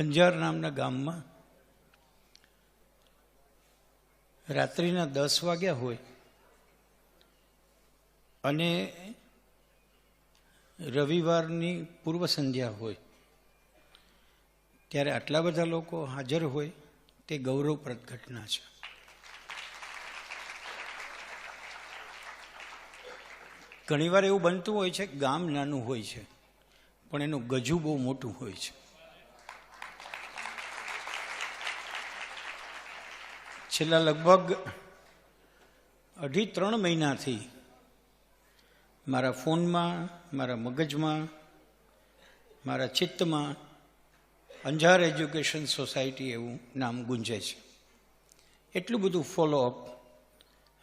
અંજાર નામના ગામમાં રાત્રિના 10 વાગ્યા હોય અને રવિવારની પૂર્વ સંધ્યા હોય ત્યારે આટલા બધા લોકો હાજર હોય તે ગૌરવપ્રદ ઘટના છે. ઘણીવાર એવું બનતું હોય છે, ગામ નાનું હોય છે પણ એનું ગજુ બહુ મોટું હોય છે. છેલ્લા લગભગ 2.5-3 મહિનાથી મારા ફોનમાં, મારા મગજમાં, મારા ચિત્તમાં અંજાર એજ્યુકેશન સોસાયટી એવું નામ ગુંજે છે. એટલું બધું ફોલોઅપ,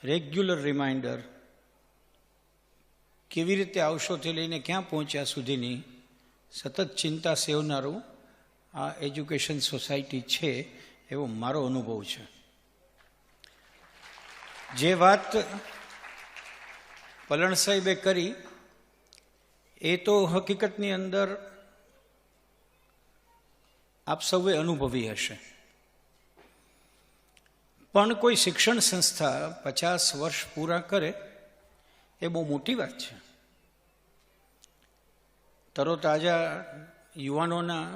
રેગ્યુલર રિમાઇન્ડર, કેવી રીતે આવશોથી લઈને ક્યાં પહોંચ્યા સુધીની સતત ચિંતા સેવનારું આ એજ્યુકેશન સોસાયટી છે એવો મારો અનુભવ છે. જે વાત પલણ સાહેબે કરી એ તો હકીકતની અંદર આપ સૌએ અનુભવી હશે, પણ કોઈ શિક્ષણ સંસ્થા 50 વર્ષ પૂરા કરે એ બહુ મોટી વાત છે. તરોતાજા યુવાનોના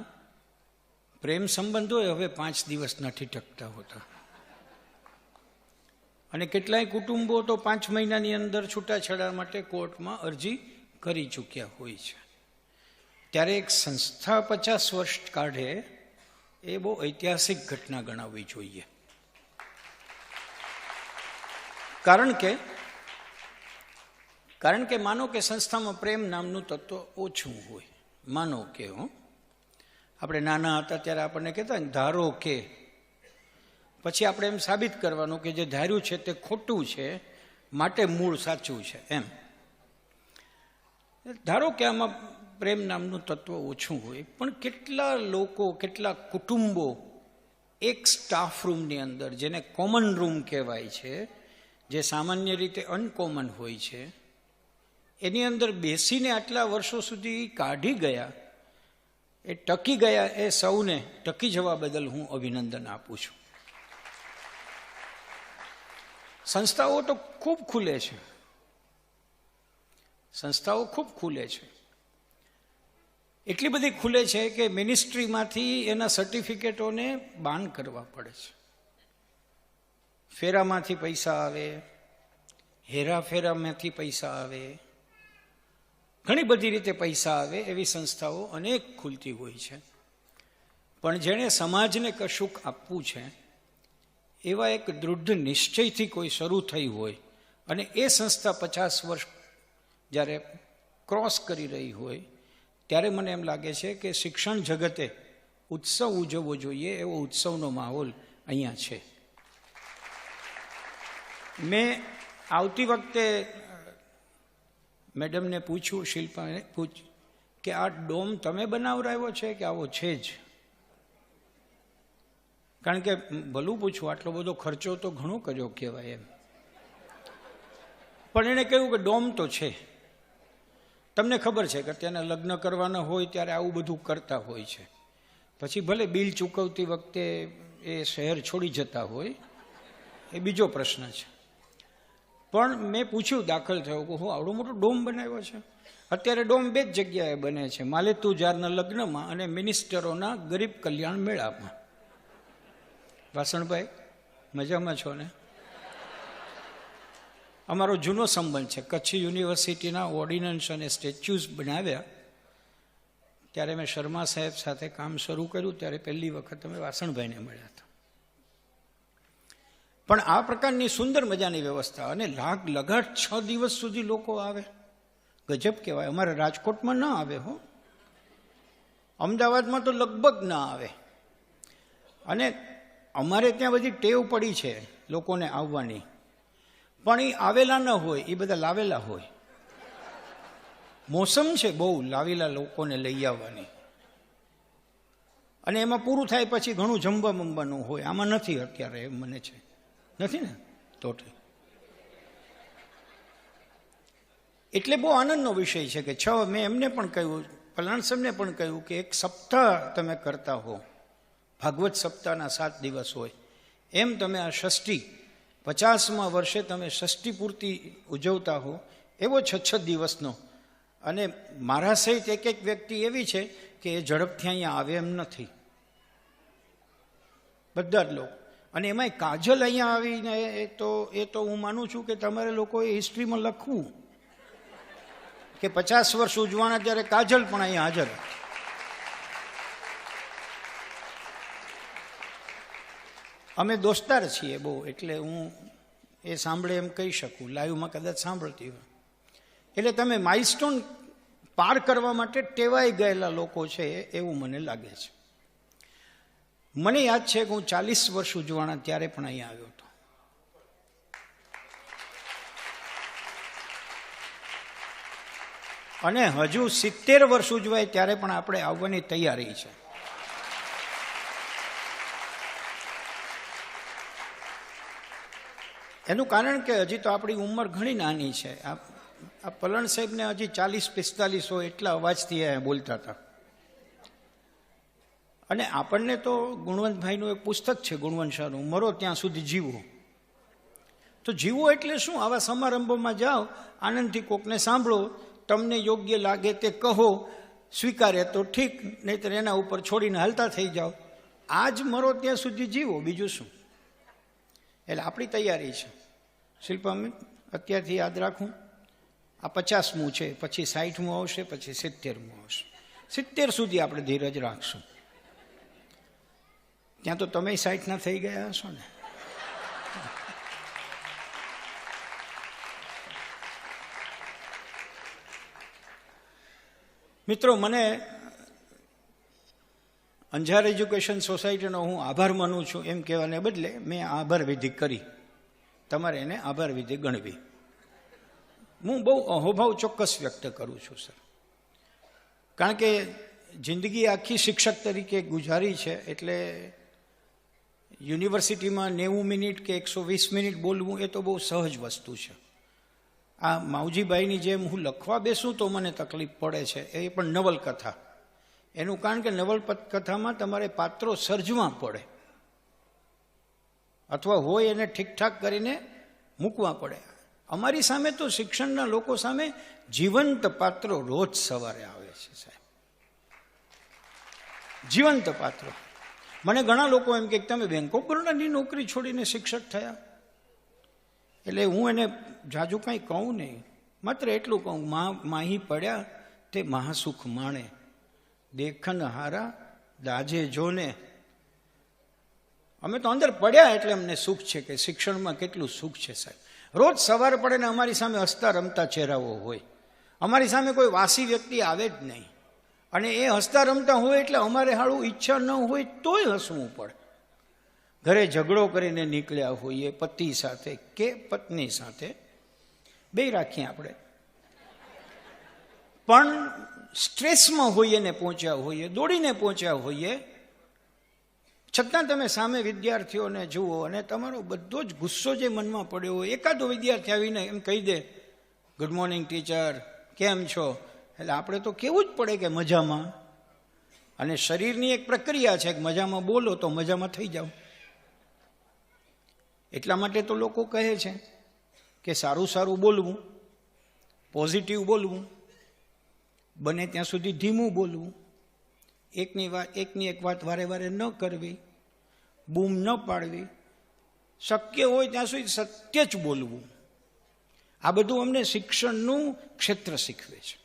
પ્રેમ સંબંધો હવે 5 દિવસ નથી ટકતા હોતા અને કેટલાય કુટુંબો તો 5 મહિનાની અંદર છૂટાછેડા માટે કોર્ટમાં અરજી કરી ચૂક્યા હોય છે. ત્યારે એક સંસ્થા 50 વર્ષ કાઢે એ બહુ ઐતિહાસિક ઘટના ગણાવવી જોઈએ. કારણ કે માનો કે સંસ્થામાં પ્રેમ નામનું તત્વ ઓછું હોય. માનો કે આપણે નાના હતા ત્યારે આપણને કહેતા ને ધારો કે, પછી આપણે એમ સાબિત કરવાનું કે જે ધાર્યું છે તે ખોટું છે માટે મૂળ સાચું છે. એમ ધારો કે આમાં પ્રેમ નામનું તત્વ ઓછું હોય, પણ કેટલા લોકો, કેટલા કુટુંબો એક સ્ટાફ રૂમની અંદર, જેને કોમન રૂમ કહેવાય છે, જે સામાન્ય રીતે અનકોમન હોય છે, એની અંદર બેસીને આટલા વર્ષો સુધી કાઢી ગયા, એ ટકી ગયા, એ સૌને ટકી જવા બદલ હું અભિનંદન આપું છું. સંસ્થાઓ તો ખૂબ ખુલે છે, સંસ્થાઓ ખૂબ ખુલે છે. એટલી બધી ખુલે છે કે મિનિસ્ટ્રીમાંથી એના સર્ટિફિકેટોને બાન કરવા પડે છે. ફેરામાંથી પૈસા આવે, હેરાફેરામાંથી પૈસા આવે, ઘણી બધી રીતે પૈસા આવે એવી સંસ્થાઓ અનેક ખુલતી હોય છે. પણ જેણે સમાજને કશુંક આપવું છે એવા એક દૃઢ નિશ્ચયથી કોઈ શરૂ થઈ હોય અને એ સંસ્થા 50 વર્ષ જ્યારે ક્રોસ કરી રહી હોય ત્યારે મને એમ લાગે છે કે શિક્ષણ જગતે ઉત્સવ ઉજવવો જોઈએ એવો ઉત્સવનો માહોલ અહીંયા છે. મેં આવતી વખતે મેડમને પૂછ્યું, શિલ્પાને પૂછ્યું કે આ ડોમ તમે બનાવરાવ્યો છે કે આવો છે જ? કારણ કે ભલું પૂછવું, આટલો બધો ખર્ચો તો ઘણો કર્યો કહેવાય એમ. પણ એણે કહ્યું કે ડોમ તો છે. તમને ખબર છે કે ત્યાંના લગ્ન કરવાના હોય ત્યારે આવું બધું કરતા હોય છે. પછી ભલે બિલ ચૂકવતી વખતે એ શહેર છોડી જતા હોય, એ બીજો પ્રશ્ન છે. પણ મેં પૂછ્યું, દાખલ થયો કે હું આવડો મોટો ડોમ બનાવ્યો છે. અત્યારે ડોમ 2 જ જગ્યાએ બને છે, માલેતુજારના લગ્નમાં અને મિનિસ્ટરોના ગરીબ કલ્યાણ મેળામાં. વાસણભાઈ મજામાં છો ને? અમારો જૂનો સંબંધ છે. કચ્છ યુનિવર્સિટીના ઓર્ડિનન્સ અને સ્ટેચ્યુઝ બનાવ્યા ત્યારે મેં શર્મા સાહેબ સાથે કામ શરૂ કર્યું ત્યારે પહેલી વખત અમે વાસણભાઈને મળ્યા હતા. પણ આ પ્રકારની સુંદર મજાની વ્યવસ્થા અને લાગ લગાટ 6 દિવસ સુધી લોકો આવે, ગજબ કહેવાય. અમારે રાજકોટમાં ન આવે હો, અમદાવાદમાં તો લગભગ ના આવે. અને અમારે ત્યાં બધી ટેવ પડી છે લોકોને આવવાની, પણ એ આવેલા ન હોય, એ બધા લાવેલા હોય. મોસમ છે બહુ લાવેલા લોકોને લઈ આવવાની, અને એમાં પૂરું થાય પછી ઘણું જમવા મમવાનું હોય. આમાં નથી અત્યારે, એમ મને છે, નથી ને? તો એટલે બહુ આનંદનો વિષય છે કે મેં એમને પણ કહ્યું, પલાણ સાહેબને પણ કહ્યું કે એક સપ્તાહ તમે કરતા હો ભાગવત સપ્તાહના 7 દિવસ હોય, એમ તમે આ ષષ્ઠી 50મા વર્ષે તમે ષષ્ઠી પૂર્તિ ઉજવતા હો એવો 6 દિવસનો. અને મારા સહિત એક વ્યક્તિ એવી છે કે એ ઝડપથી અહીંયા આવે એમ નથી, બધા જ લોકો. અને એમાંય કાજલ અહીંયા આવીને એ તો હું માનું છું કે તમારે લોકોએ હિસ્ટ્રીમાં લખવું કે 50 વર્ષ ઉજવાના ત્યારે કાજલ પણ અહીંયા હાજર. અમે દોસ્તાર છીએ બહુ, એટલે હું એ સાંભળે એમ કહી શકું, લાઈવમાં કદાચ સાંભળતી હોય. એટલે તમે માઇલસ્ટોન પાર કરવા માટે ટેવાઈ ગયેલા લોકો છે એવું મને લાગે છે. મને યાદ છે કે હું 40 વર્ષ ઉજવાના ત્યારે પણ અહીંયા આવ્યો હતો. અને હજુ 70 વર્ષ ઉજવાય ત્યારે પણ આપણે આવવાની તૈયારી છે. એનું કારણ કે હજી તો આપણી ઉંમર ઘણી નાની છે. આ પલણ સાહેબને હજી 40-45 હોય એટલા અવાજથી બોલતા હતા. અને આપણને તો ગુણવંતભાઈનું એક પુસ્તક છે ગુણવંત શાહનું, મરો ત્યાં સુધી જીવો. તો જીવો એટલે શું? આવા સમારંભોમાં જાઓ, આનંદથી કોકને સાંભળો, તમને યોગ્ય લાગે તે કહો, સ્વીકારે તો ઠીક, નહીંતર એના ઉપર છોડીને હાલતા થઈ જાઓ. આ જ મરો ત્યાં સુધી જીવો, બીજું શું? એટલે આપણી તૈયારી છે. શિલ્પા, અત્યારથી યાદ રાખું, આ 50મું છે, પછી 60મું આવશે, પછી 70મું આવશે. 70 સુધી આપણે ધીરજ રાખશું. ત્યાં તો તમે 60ના થઈ ગયા હશો ને? મિત્રો, મને અંજાર એજ્યુકેશન સોસાયટીનો હું આભાર માનું છું એમ કહેવાને બદલે મેં આભાર વિધિ કરી. તમારે એને આભાર વિધિ ગણવી. હું બહુ અહોભાવ ચોક્કસ વ્યક્ત કરું છું સર, કારણ કે જિંદગી આખી શિક્ષક તરીકે ગુજારી છે. એટલે યુનિવર્સિટીમાં 90 મિનિટ કે 120 મિનિટ બોલવું એ તો બહુ સહજ વસ્તુ છે. આ માવજીભાઈની જેમ હું લખવા બેસું તો મને તકલીફ પડે છે, એ પણ નવલકથા. એનું કારણ કે નવલકથામાં તમારે પાત્રો સર્જવા પડે, અથવા હોય એને ઠીકઠાક કરીને મૂકવા પડે. અમારી સામે તો શિક્ષણના લોકો સામે જીવંત પાત્રો રોજ સવારે આવે છે સાહેબ, જીવંત પાત્રો. મને ઘણા લોકો એમ કે તમે બેંક ઓફ બરોડાની નોકરી છોડીને શિક્ષક થયા. એટલે હું એને જાજુ કાંઈ કહું નહીં, માત્ર એટલું કહું, માહી પડ્યા તે મહાસુખ માણે, દેખન હારા દાજે જોને. અમે તો અંદર પડ્યા એટલે અમને સુખ છે કે શિક્ષણમાં કેટલું સુખ છે સાહેબ. રોજ સવાર પડે ને અમારી સામે હસતા રમતા ચહેરાઓ હોય, અમારી સામે કોઈ વાસી વ્યક્તિ આવે જ નહીં. અને એ હસતા રમતા હોય એટલે અમારે હાળું ઈચ્છા ન હોય તોય હસવું પડે. ઘરે ઝઘડો કરીને નીકળ્યા હોઈએ પતિ સાથે કે પત્ની સાથે, બે રાખીએ આપણે, પણ સ્ટ્રેસમાં હોઈએ ને પહોંચ્યા હોઈએ, દોડીને પહોંચ્યા હોઈએ, છતાં તમે સામે વિદ્યાર્થીઓને જુઓ અને તમારો બધો જ ગુસ્સો જે મનમાં પડ્યો હોય, એકાદો વિદ્યાર્થી આવીને એમ કહી દે ગુડ મોર્નિંગ ટીચર, કેમ છો? એટલે આપણે તો કેવું જ પડે કે મજામાં. અને શરીરની એક પ્રક્રિયા છે કે મજામાં બોલો તો મજામાં થઈ જાઓ. એટલા માટે તો લોકો કહે છે કે સારું સારું બોલવું, પોઝિટિવ બોલવું, બને ત્યાં સુધી ધીમું બોલવું, એકની એક વાત વારે વારે ન કરવી, બૂમ ન પાડવી, શક્ય હોય ત્યાં સુધી સત્ય જ બોલવું. આ બધું અમને શિક્ષણનું ક્ષેત્ર શીખવે છે.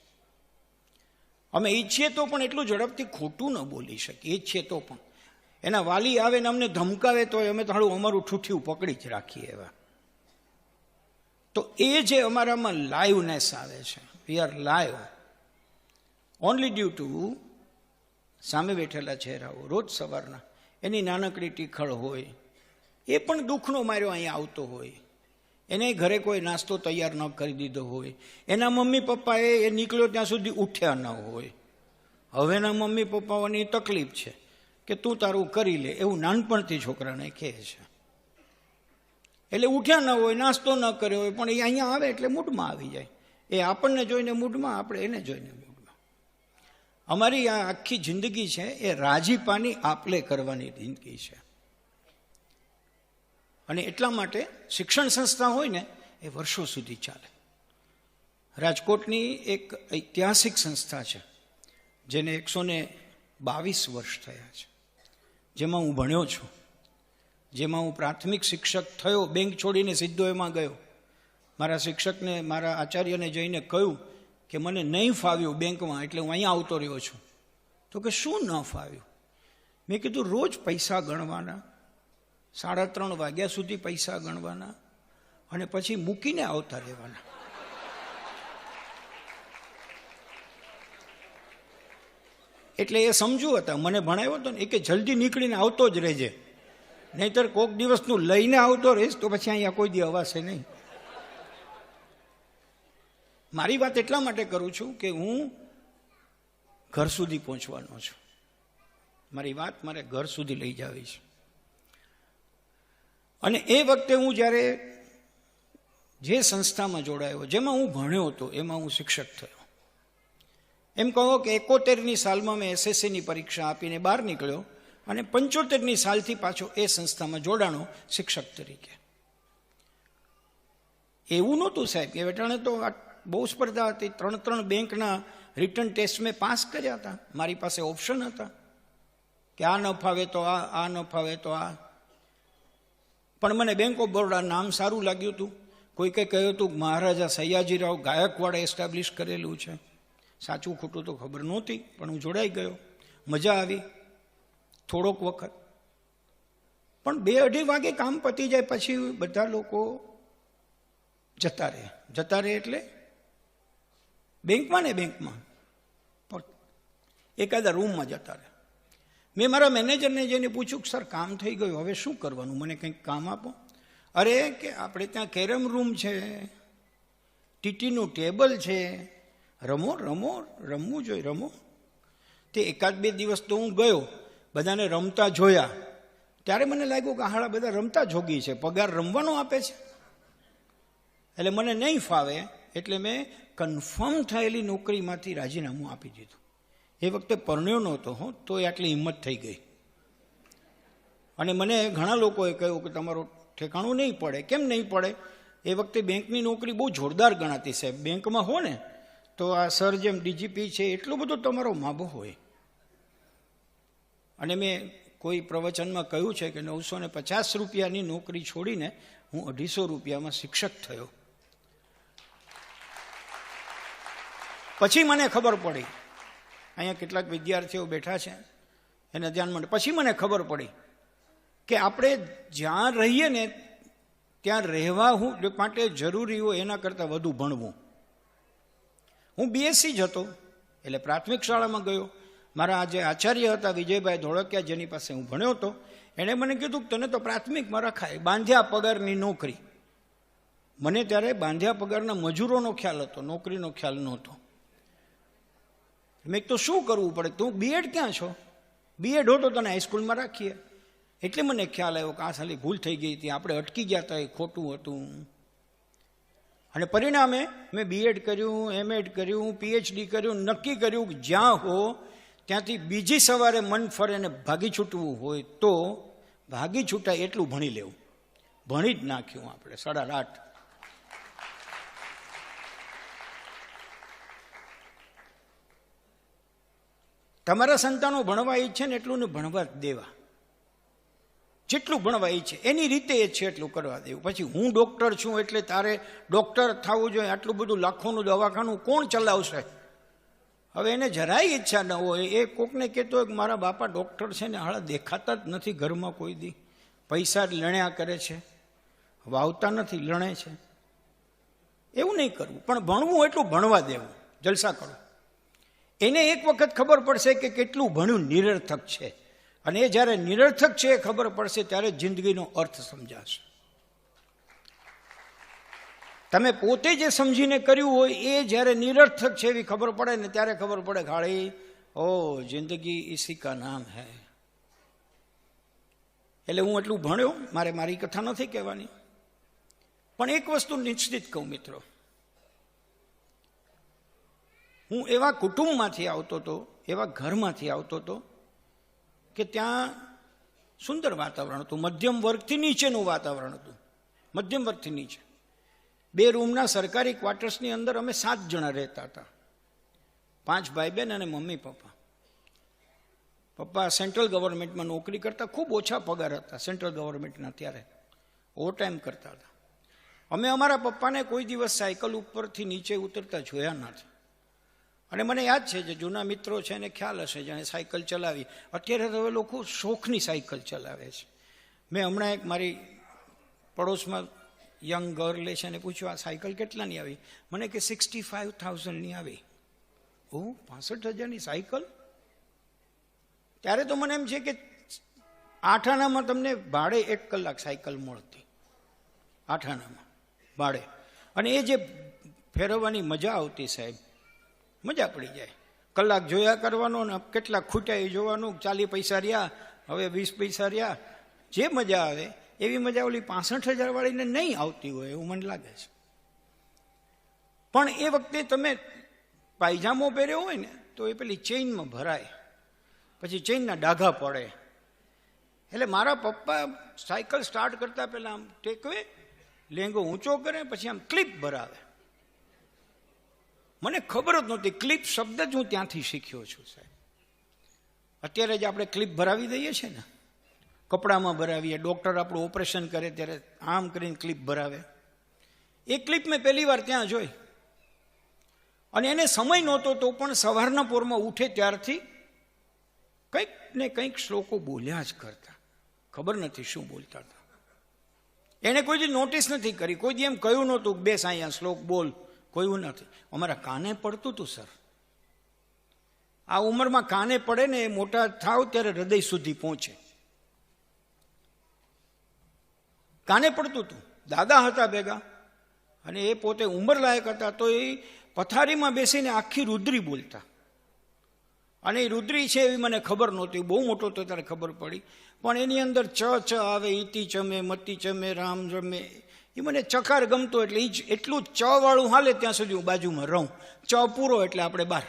અમે ઈચ્છીએ તો પણ એટલું ઝડપથી ખોટું ન બોલી શકીએ, ઈચ્છીએ તો પણ. એના વાલી આવે ને અમને ધમકાવે તો અમે તો હાળું અમારું ઠૂઠિયું પકડી જ રાખીએ એવા. તો એ જે અમારામાં લાઈવનેસ આવે છે, we are live only due to સામે બેઠેલા ચહેરાઓ રોજ સવારના. એની નાનકડી ટીખળ હોય, એ પણ દુઃખનો માર્યો અહીંયા આવતો હોય, એને ઘરે કોઈ નાસ્તો તૈયાર ન કરી દીધો હોય, એના મમ્મી પપ્પાએ એ નીકળ્યો ત્યાં સુધી ઉઠ્યા ન હોય. હવેના મમ્મી પપ્પાઓની તકલીફ છે કે તું તારું કરી લે, એવું નાનપણથી છોકરાને કહે છે. એટલે ઉઠ્યા ન હોય, નાસ્તો ન કર્યો હોય, પણ એ અહીંયા આવે એટલે મૂડમાં આવી જાય. એ આપણને જોઈને મૂડમાં, આપણે એને જોઈને મૂડમાં. અમારી આ આખી જિંદગી છે એ રાજીપાની આપલે કરવાની જિંદગી છે. અને એટલા માટે શિક્ષણ સંસ્થા હોય ને એ વર્ષો સુધી ચાલે. રાજકોટની એક ઐતિહાસિક સંસ્થા છે જેને 122 વર્ષ થયા છે, જેમાં હું ભણ્યો છું, જેમાં હું પ્રાથમિક શિક્ષક થયો. બેંક છોડીને સીધો એમાં ગયો. મારા શિક્ષકને, મારા આચાર્યને જઈને કહ્યું કે મને નહીં ફાવ્યું બેંકમાં, એટલે હું અહીંયા આવતો રહ્યો છું. તો કે શું ન ફાવ્યું? મેં કીધું રોજ પૈસા ગણવાના, 3:30 વાગ્યા સુધી પૈસા ગણવાના અને પછી મૂકીને આવતા રહેવાના. એટલે એ સમજુ હતા, મને ભણાવ્યો હતો ને, એ કે જલ્દી નીકળીને આવતો જ રહેજે, નહીતર કોઈક દિવસનું લઈને આવતો રહીશ તો પછી અહીંયા કોઈ દી અવાશે નહીં. મારી વાત એટલા માટે કરું છું કે હું ઘર સુધી પહોંચવાનો છું. મારી વાત મારે ઘર સુધી લઈ જવી છે. અને એ વખતે હું જ્યારે જે સંસ્થામાં જોડાયો, જેમાં હું ભણ્યો હતો, એમાં હું શિક્ષક થયો. એમ કહો કે 71ની સાલમાં મેં SSCની પરીક્ષા આપીને બહાર નીકળ્યો અને 75ની સાલથી પાછો એ સંસ્થામાં જોડાણો શિક્ષક તરીકે. એવું નહોતું સાહેબ કે વેટાણે તો બહુ સ્પર્ધા હતી. 3 બેંકના રિટર્ન ટેસ્ટ મેં પાસ કર્યા હતા. મારી પાસે ઓપ્શન હતા કે આ ન ફાવે તો આ ન ફાવે તો આ. પણ મને બેંક ઓફ બરોડા નામ સારું લાગ્યું હતું. કોઈ કંઈ કહ્યું હતું મહારાજા સયાજીરાવ ગાયકવાડે એસ્ટાબ્લિશ કરેલું છે. સાચું ખોટું તો ખબર નહોતી, પણ હું જોડાઈ ગયો. મજા આવી થોડોક વખત. પણ 2-2:30 વાગે કામ પતી જાય પછી બધા લોકો જતા રહે. જતા રહે એટલે બેંકમાં ને બેંકમાં એકાદા રૂમમાં જતા રહે. મેં મારા મેનેજરને જઈને પૂછ્યું કે સર કામ થઈ ગયું, હવે શું કરવાનું, મને કંઈક કામ આપો. અરે કે આપણે ત્યાં કેરમ રૂમ છે, ટીટીનું ટેબલ છે, રમવું જોઈએ, રમો. તે 1-2 દિવસ તો હું ગયો, બધાને રમતા જોયા, ત્યારે મને લાગ્યું કે હાળા બધા રમતા જોગી છે, પગાર રમવાનો આપે છે. એટલે મને નહીં ફાવે, એટલે મેં કન્ફર્મ થયેલી નોકરીમાંથી રાજીનામું આપી દીધું. એ વખતે પરણ્યો નહોતો હો, તો આટલી હિંમત થઈ ગઈ. અને મને ઘણા લોકોએ કહ્યું કે તમારું ઠેકાણું નહીં પડે. કેમ નહીં પડે? એ વખતે બેંકની નોકરી બહુ જોરદાર ગણાતી સાહેબ. બેંકમાં હો ને તો આ સર જેમ ડીજીપી છે એટલો બધો તમારો માબો હોય. અને મેં કોઈ પ્રવચનમાં કહ્યું છે કે 950 રૂપિયાની નોકરી છોડીને હું 250 રૂપિયામાં શિક્ષક થયો. પછી મને ખબર પડી, અહીંયા કેટલાક વિદ્યાર્થીઓ બેઠા છે એને ધ્યાનમાં, પછી મને ખબર પડી કે આપણે જ્યાં રહીએ ને ત્યાં રહેવા માટે જરૂરી હોય એના કરતાં વધુ ભણવું. હું BSc જ હતો, એટલે પ્રાથમિક શાળામાં ગયો. મારા જે આચાર્ય હતા વિજયભાઈ ધોળકિયા, જેની પાસે હું ભણ્યો હતો, એણે મને કીધું કે તને તો પ્રાથમિકમાં રખાય, બાંધ્યા પગારની નોકરી. મને ત્યારે બાંધ્યા પગારના મજૂરોનો ખ્યાલ હતો, નોકરીનો ખ્યાલ નહોતો. મેં તો શું કરવું પડે? તું B.Ed ક્યાં છો? B.Ed હો તો તને હાઈસ્કૂલમાં રાખીએ. એટલે મને ખ્યાલ આવ્યો કે આ સાલી ભૂલ થઈ ગઈ હતી, આપણે અટકી ગયા હતા, એ ખોટું હતું. અને પરિણામે મેં B.Ed કર્યું, M.Ed કર્યું, PhD કર્યું. નક્કી કર્યું કે જ્યાં હો ત્યાંથી બીજી સવારે મન ફરે ને ભાગી છૂટવું હોય તો ભાગી છૂટાય એટલું ભણી લેવું. ભણી જ નાખ્યું આપણે 8.5. તમારા સંતાનો ભણવા ઈચ્છે ને એટલું ને ભણવા જ દેવા. જેટલું ભણવા ઈચ્છે એની રીતે એ છે એટલું કરવા દેવું. પછી હું ડૉક્ટર છું એટલે તારે ડૉક્ટર થવું જોઈએ, આટલું બધું લાખોનું દવાખાનું કોણ ચલાવશે? હવે એને જરાય ઈચ્છા ન હોય, એ કોકને કહેતો હોય કે મારા બાપા ડૉક્ટર છે ને હાળા દેખાતા જ નથી ઘરમાં કોઈ દી, પૈસા જ લણ્યા કરે છે, વાવતા નથી, લણે છે. એવું નહીં કરવું, પણ ભણવું એટલું ભણવા દેવું, જલસા કરો. એને એક વખત ખબર પડશે કે કેટલું ભણ્યું નિરર્થક છે, અને એ જ્યારે નિરર્થક છે એ ખબર પડશે ત્યારે જિંદગીનો અર્થ સમજાશે. તમે પોતે જે સમજીને કર્યું હોય એ જ્યારે નિરર્થક છે એવી ખબર પડે ને ત્યારે ખબર પડે ખાળી ઓ જિંદગી ઇસી કા નામ હૈ. એટલે હું એટલું ભણ્યો, મારે મારી કથા નથી કહેવાની, પણ એક વસ્તુ નિશ્ચિત કહું મિત્રો, હું એવા કુટુંબમાંથી આવતો હતો, એવા ઘરમાંથી આવતો હતો કે ત્યાં સુંદર વાતાવરણ હતું, મધ્યમ વર્ગથી નીચેનું વાતાવરણ હતું, મધ્યમ વર્ગથી નીચે. 2 રૂમના સરકારી ક્વાર્ટર્સની અંદર અમે 7 જણા રહેતા હતા, 5 ભાઈ બહેન અને મમ્મી પપ્પા. પપ્પા સેન્ટ્રલ ગવર્મેન્ટમાં નોકરી કરતા, ખૂબ ઓછા પગાર હતા સેન્ટ્રલ ગવર્મેન્ટના, ત્યારે ઓવરટાઈમ કરતા હતા. અમે અમારા પપ્પાને કોઈ દિવસ સાયકલ ઉપરથી નીચે ઉતરતા જોયા નથી. અને મને યાદ છે, જે જૂના મિત્રો છે એને ખ્યાલ હશે, જેણે સાયકલ ચલાવી. અત્યારે તો હવે લોકો શોખની સાયકલ ચલાવે છે. મેં હમણાં એક મારી પડોશમાં યંગ ગર્લે છે એને પૂછ્યું, આ સાયકલ કેટલાની આવી? મને કે 65,000ની આવી. ઓ, 65,000ની સાયકલ? ત્યારે તો મને એમ છે કે 8 આનામાં તમને ભાડે 1 કલાક સાયકલ મળતી, 8 આનામાં ભાડે. અને એ જે ફેરવવાની મજા આવતી સાહેબ, મજા પડી જાય. કલાક જોયા કરવાનો ને કેટલા ખૂટ્યા એ જોવાનું, 40 પૈસા રહ્યા, હવે 20 પૈસા રહ્યા. જે મજા આવે એવી મજા ઓલી 65,000 વાળીને નહીં આવતી હોય એવું મને લાગે છે. પણ એ વખતે તમે પાયજામો પહેર્યો હોય ને તો એ પેલી ચેઇનમાં ભરાય, પછી ચેઇનના ડાઘા પડે. એટલે મારા પપ્પા સાયકલ સ્ટાર્ટ કરતા પહેલા આમ ટેકવે, લેંગો ઊંચો કરે, પછી આમ ક્લિપ ભરાવે. મને ખબર જ નહોતી, ક્લિપ શબ્દ જ હું ત્યાંથી શીખ્યો છું સાહેબ. અત્યારે જ આપણે ક્લિપ ભરાવી દઈએ છીએ ને, કપડામાં ભરાવીએ, ડૉક્ટર આપણું ઓપરેશન કરે ત્યારે આમ કરીને ક્લિપ ભરાવે. એ ક્લિપ મેં પહેલી વાર ત્યાં જોઈ. અને એને સમય નહોતો તો પણ સવારના પોરમાં ઉઠે ત્યારથી કંઈક ને કંઈક શ્લોકો બોલ્યા જ કરતા. ખબર નથી શું બોલતા હતા. એણે કોઈ દી નોટિસ નથી કરી, કોઈ દી એમ કહ્યું નહોતું બેસ અહીંયા શ્લોક બોલ, કોઈ નથી. અમારા કાને પડતું હતું સર. આ ઉંમરમાં કાને પડે ને, એ મોટા થાવ ત્યારે હૃદય સુધી પહોંચે. કાને પડતું હતું. દાદા હતા ભેગા, અને એ પોતે ઉંમર લાયક હતા, તો એ પથારીમાં બેસીને આખી રુદ્રી બોલતા. અને એ રુદ્રી છે એવી મને ખબર નહોતી, બહુ મોટો તો ત્યારે ખબર પડી. પણ એની અંદર ચ આવે, ઈતિ ચમે, મતી ચમે, રામ જમે, એ મને ચકાર ગમતો. એટલે એ જ એટલું ચ વાળું હાલે ત્યાં સુધી હું બાજુમાં રહું. ચ પૂરો એટલે આપણે બહાર.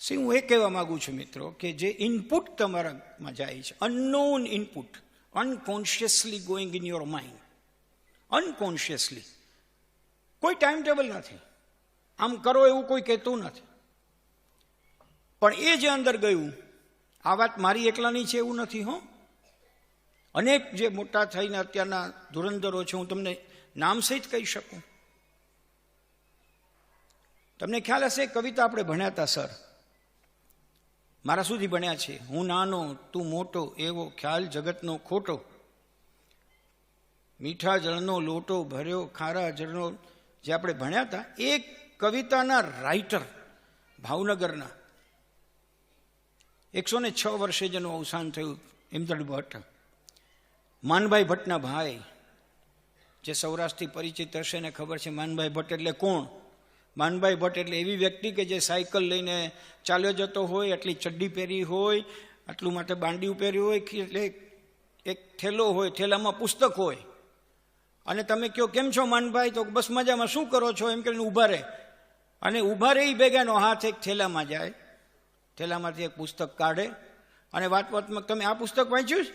હું એ કહેવા માગું છું મિત્રો કે જે ઇનપુટ તમારામાં જાય છે, unknown input, unconsciously going in your mind, unconsciously. કોઈ ટાઈમ ટેબલ નથી, આમ કરો એવું કોઈ કહેતું નથી. પણ એ જે અંદર ગયું, આ વાત મારી એકલાની છે એવું નથી હો. અનેક જે મોટા થઈને અત્યારના ધુરંધરો છે, હું તમને નામ સહિત કહી શકું. તમને ખ્યાલ હશે, કવિતા આપણે ભણ્યા હતા સર, મારા સુધી ભણ્યા છે. હું નાનો તું મોટો, એવો ખ્યાલ જગતનો ખોટો, મીઠા જળનો લોટો ભર્યો ખારા જળનો, જે આપણે ભણ્યા હતા. એ કવિતાના રાઇટર ભાવનગરના 106 વર્ષે જેનું અવસાન થયું, હિમદળ ભટ્ટ, માનભાઈ ભટ્ટના ભાઈ. જે સૌરાષ્ટ્રથી પરિચિત હશે ને ખબર છે માનભાઈ ભટ્ટ એટલે કોણ. માનભાઈ ભટ્ટ એટલે એવી વ્યક્તિ કે જે સાયકલ લઈને ચાલ્યો જતો હોય, આટલી ચડ્ડી પહેરી હોય, આટલું માટે બાંડિયું પહેર્યું હોય, એટલે એક થેલો હોય, થેલામાં પુસ્તક હોય. અને તમે કહો કેમ છો માનભાઈ, તો બસ મજામાં, શું કરો છો એમ કરીને ઊભા રહે. અને ઊભા રહી ભેગાનો હાથ એક થેલામાં જાય, થેલામાંથી એક પુસ્તક કાઢે અને વાતમાં તમે આ પુસ્તક વાંચ્યું જ?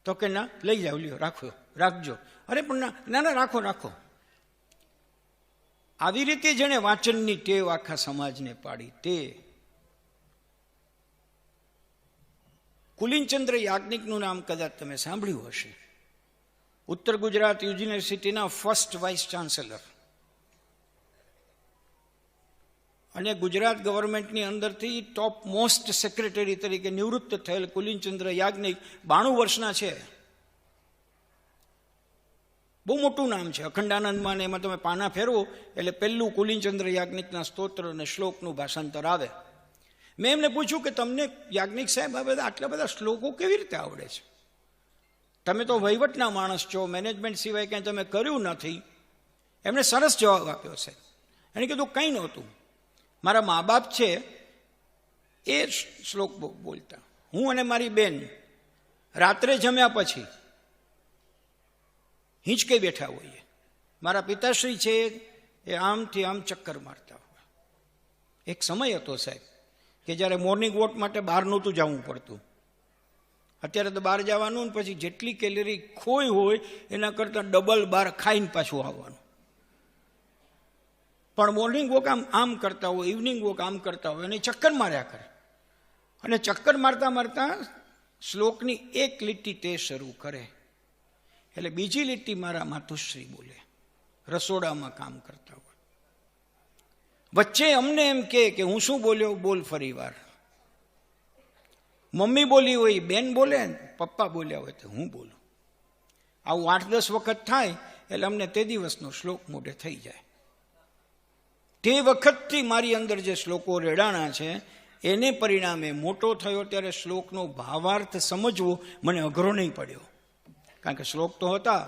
તો કે ના, લઈ જાઓ, લ્યો, રાખજો. અરે પણ ના ના, રાખો. આવી રીતે જેણે વાંચનની ટેવ આખા સમાજને પાડી, તે કુલીનચંદ્ર યાજ્ઞિકનું નામ કદાચ તમે સાંભળ્યું હશે. ઉત્તર ગુજરાત યુનિવર્સિટીના ફર્સ્ટ વાઇસ ચાન્સેલર, અને ગુજરાત ગવર્મેન્ટની અંદરથી ટોપ મોસ્ટ સેક્રેટરી તરીકે નિવૃત્ત થયેલ કુલીનચંદ્ર યાજ્ઞિક 92 વર્ષના છે. બહુ મોટું નામ છે. અખંડાનંદમાં એમાં તમે પાના ફેરવો એટલે પહેલું કુલીનચંદ્ર યાજ્ઞિકના સ્તોત્ર અને શ્લોકનું ભાષાંતર આવે. મેં એમને પૂછ્યું કે તમને યાજ્ઞિક સાહેબ આ બધા આટલા બધા શ્લોકો કેવી રીતે આવડે છે? તમે તો વહીવટના માણસ છો, મેનેજમેન્ટ સિવાય કંઈ તમે કર્યું નથી. એમણે સરસ જવાબ આપ્યો છે. એને કીધું કંઈ નહોતું, મારા મા બાપ છે એ શ્લોક બોલતા, હું અને મારી બેન રાત્રે જમ્યા પછી હિંચકે બેઠા હોઈએ, મારા પિતાશ્રી છે એ આમથી આમ ચક્કર મારતા હોય. એક સમય હતો સાહેબ કે જ્યારે મોર્નિંગ વોક માટે બહાર નહોતું જવું પડતું. અત્યારે તો બહાર જવાનું ને પછી જેટલી કેલરી ખોઈ હોય એના કરતાં ડબલ બહાર ખાઈને પાછું આવવાનું. પણ મોર્નિંગ વોક આમ કરતા હોય, ઇવનિંગ વોક આમ કરતા હોય અને ચક્કર માર્યા કરે. અને ચક્કર મારતા મારતા શ્લોકની એક લીટી તે શરૂ કરે એટલે બીજી લીટી મારા માતુશ્રી બોલે, રસોડામાં કામ કરતા હોય. વચ્ચે અમને એમ કે હું શું બોલ્યો, બોલ ફરી વાર. મમ્મી બોલી હોય, બેન બોલે, પપ્પા બોલ્યા હોય તો હું બોલું. આવું 8-10 વખત થાય એટલે અમને તે દિવસનો શ્લોક મોઢે થઈ જાય. તે વખતથી મારી અંદર જે શ્લોકો રેડાણા છે એને પરિણામે મોટો થયો ત્યારે શ્લોકનો ભાવાર્થ સમજવો મને અઘરો નહીં પડ્યો, કારણ કે શ્લોક તો હતા.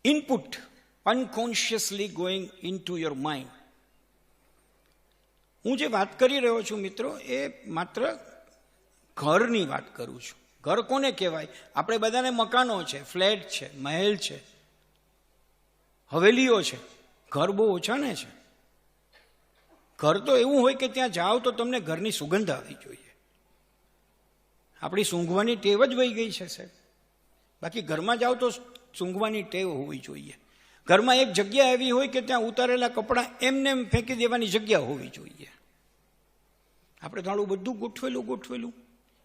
Input unconsciously going into your mind. હું જે વાત કરી રહ્યો છું મિત્રો, એ માત્ર ઘરની વાત કરું છું. ઘર કોને કહેવાય? આપણે બધાને મકાનો છે, ફ્લેટ છે, મહેલ છે, હવેલીઓ છે. ઘર બહુ ઓછા ને છે. ઘર તો એવું હોય કે ત્યાં જાઓ તો તમને ઘરની સુગંધ આવી જોઈએ. આપણી સૂંઘવાની ટેવ જ વહી ગઈ છે સાહેબ. બાકી ઘરમાં જાઓ તો સૂંઘવાની ટેવ હોવી જોઈએ. ઘરમાં એક જગ્યા એવી હોય કે ત્યાં ઉતારેલા કપડાં એમને એમ ફેંકી દેવાની જગ્યા હોવી જોઈએ. આપણે થોડું બધું ગોઠવેલું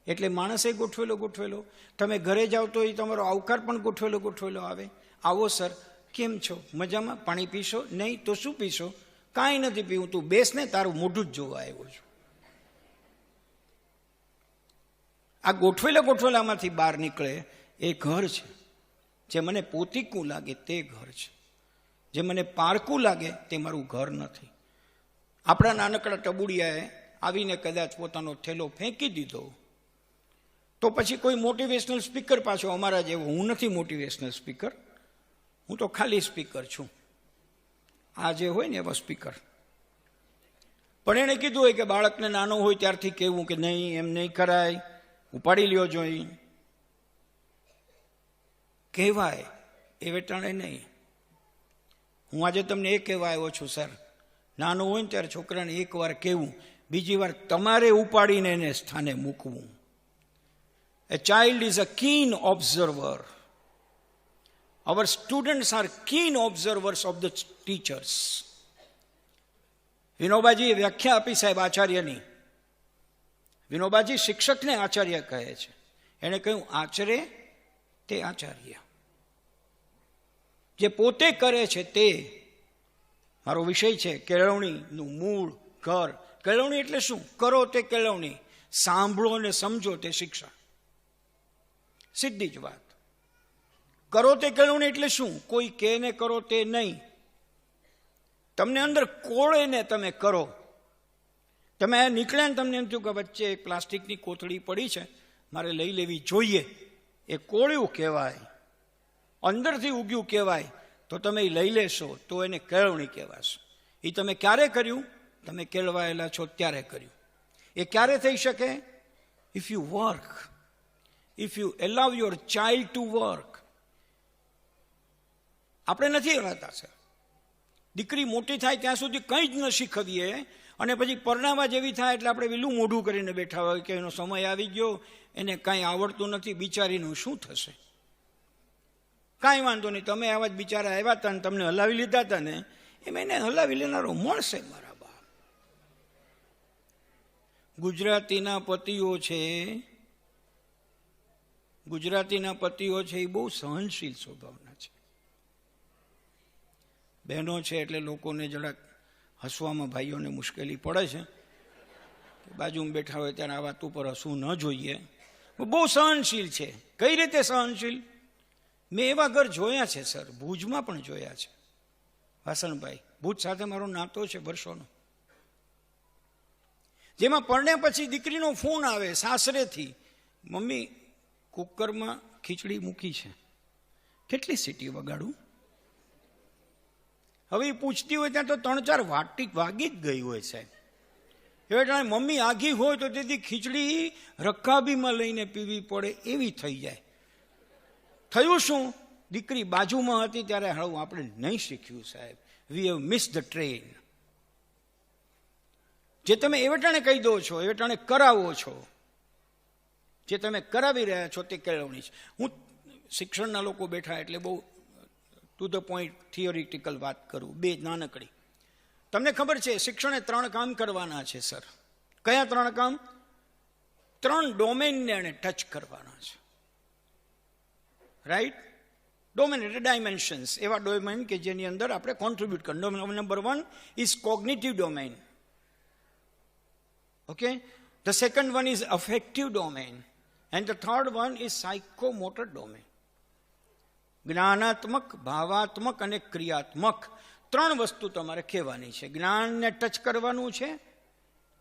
એટલે માણસે ગોઠવેલો. તમે ઘરે જાઓ તો એ તમારો આવકાર પણ ગોઠવેલો આવે. આવો સર, કેમ છો, મજામાં? પાણી પીશો? નહીં તો શું પીશો? કાંઈ નથી પીવું, તું બેસ ને, તારું મોઢું જ જોવા આવ્યો છું. આ ગોઠવેલામાંથી બહાર નીકળે એ ઘર છે. જે મને પોતીકું લાગે તે ઘર છે. જે મને પારકું લાગે તે મારું ઘર નથી. આપણા નાનકડા ટબુડિયાએ આવીને કદાચ પોતાનો થેલો ફેંકી દીધો તો પછી કોઈ મોટિવેશનલ સ્પીકર પાછો અમારા જેવો, હું નથી મોટિવેશનલ સ્પીકર, હું તો ખાલી સ્પીકર છું, આ જે હોય ને એવા સ્પીકર. પણ એણે કીધું હોય કે બાળકને નાનો હોય ત્યારથી કહેવું કે નહીં, એમ નહીં કરાય, ઉપાડી લ્યો જોઈ. કહેવાય એ વેટાણે નહીં. હું આજે તમને એ કહેવા આવ્યો છું સર, નાનો હોય ને ત્યારે છોકરાને એકવાર કહેવું, બીજી વાર તમારે ઉપાડીને એને સ્થાને મૂકવું. A child is a keen observer. Our students are keen observers of the teachers. વિનોબાજીએ વ્યાખ્યા આપી સાહેબ આચાર્યની. વિનોબાજી શિક્ષકને આચાર્ય કહે છે. એણે કહ્યું આચરે તે આચાર્ય. જે પોતે કરે છે તે. મારો વિષય છે કેળવણીનું મૂળ ઘર. કેળવણી એટલે શું? કરો તે કેળવણી, સાંભળો અને સમજો તે શિક્ષા. સીધી જ વાત. કરો તે કેળવણી એટલે શું? કોઈ કહે ને કરો તે નહીં. તમને અંદર કોળે ને તમે કરો. તમે નીકળ્યા ને તમને એમ થયું કે વચ્ચે એક પ્લાસ્ટિકની કોથળી પડી છે, મારે લઈ લેવી જોઈએ, એ કોળ્યું કહેવાય, અંદરથી ઉગ્યું કહેવાય. તો તમે એ લઈ લેશો તો એને કેળવણી કહેવાશે. એ તમે ક્યારે કર્યું? તમે કેળવાયેલા છો ત્યારે કર્યું. એ ક્યારે થઈ શકે? If you work, if you એલાવ your child to work. આપણે નથી રહેતા સર. દીકરી મોટી થાય ત્યાં સુધી કંઈ જ ન શીખવીએ અને પછી પરણાવા જેવી થાય એટલે આપણે વેલું મોઢું કરીને બેઠા હોય કે એનો સમય આવી ગયો, એને કાંઈ આવડતું નથી, બિચારીનું શું થશે? કાંઈ વાંધો નહીં, તમે આવા જ બિચારા આવ્યા હતા ને તમને હલાવી લીધા હતા ને, એમ એને હલાવી લેનારો મળશે મારા બાપ. ગુજરાતીના પતિઓ છે એ બહુ સહનશીલ સ્વભાવના છે. બહેનો છે એટલે લોકોને જરાક હસવામાં ભાઈઓને મુશ્કેલી પડે છે. બાજુમાં બેઠા હોય ત્યારે આ વાત ઉપર હસવું ન જોઈએ. બહુ સહનશીલ છે. કઈ રીતે સહનશીલ? મેં એવા ઘર જોયા છે સર, ભુજમાં પણ જોયા છે. વાસણભાઈ, ભુજ સાથે મારો નાતો છે વર્ષોનો. જેમાં પરણ્યા પછી દીકરીનો ફોન આવે સાસરેથી, મમ્મી કુકરમાં ખીચડી મૂકી છે, કેટલી સીટી વગાડું? હવે એ પૂછતી હોય ત્યાં તો 3-4 વાગી જ ગઈ હોય સાહેબ. એટલે મમ્મી આઘી હોય તો તેથી ખીચડી રકાબીમાં લઈને પીવી પડે એવી થઈ જાય. થયું શું? દીકરી બાજુમાં હતી ત્યારે હળવું આપણે નહીં શીખ્યું સાહેબ. We have miss the train. જે તમે એવટાણે કહી દો છો, એવટાણે કરાવો છો, જે તમે કરાવી રહ્યા છો તે કેળવણી છે. હું શિક્ષણના લોકો બેઠા એટલે બહુ ટુ ધ પોઈન્ટ થિયોરિટિકલ વાત કરું, બે નાનકડી. તમને ખબર છે શિક્ષણે 3 કામ કરવાના છે સર. કયા 3 કામ? 3 ડોમેનને એને ટચ કરવાના છે. રાઈટ? ડોમેન એટલે ડાયમેન્શન્સ, એવા ડોમેન કે જેની અંદર આપણે કોન્ટ્રીબ્યુટ કરવું. Domain number 1 is cognitive domain. Okay, the second one is affective domain and the third one is psychomotor domain. જ્ઞાનાત્મક, ભાવાત્મક અને ક્રિયાત્મક 3 વસ્તુ તમારે કહેવાની છે. જ્ઞાનને ટચ કરવાનું છે,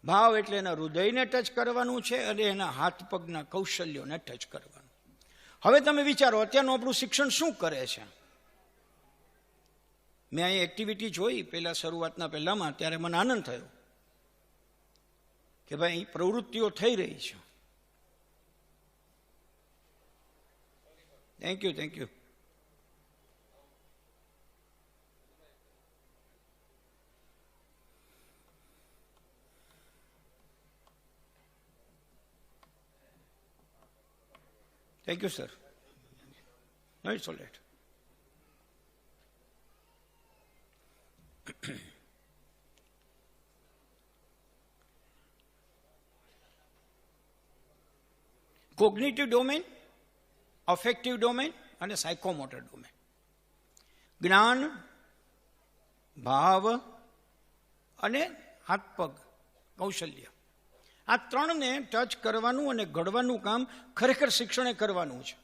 ભાવ એટલે એના હૃદયને ટચ કરવાનું છે, અને એના હાથ પગના કૌશલ્યોને ટચ કરવાનું. હવે તમે વિચારો અત્યારનું આપણું શિક્ષણ શું કરે છે. મેં અહીં એક્ટિવિટી જોઈ પહેલા શરૂઆતના પહેલામાં, ત્યારે મને આનંદ થયો કે ભાઈ પ્રવૃત્તિઓ થઈ રહી છે. Thank you, thank you. Thank you sir. No it's all right. Cognitive domain, affective domain અને સાયકોમોટર ડોમેન. જ્ઞાન, ભાવ અને હાથ પગ કૌશલ્ય, આ 3ને ટચ કરવાનું અને ઘડવાનું કામ ખરેખર શિક્ષણે કરવાનું છે.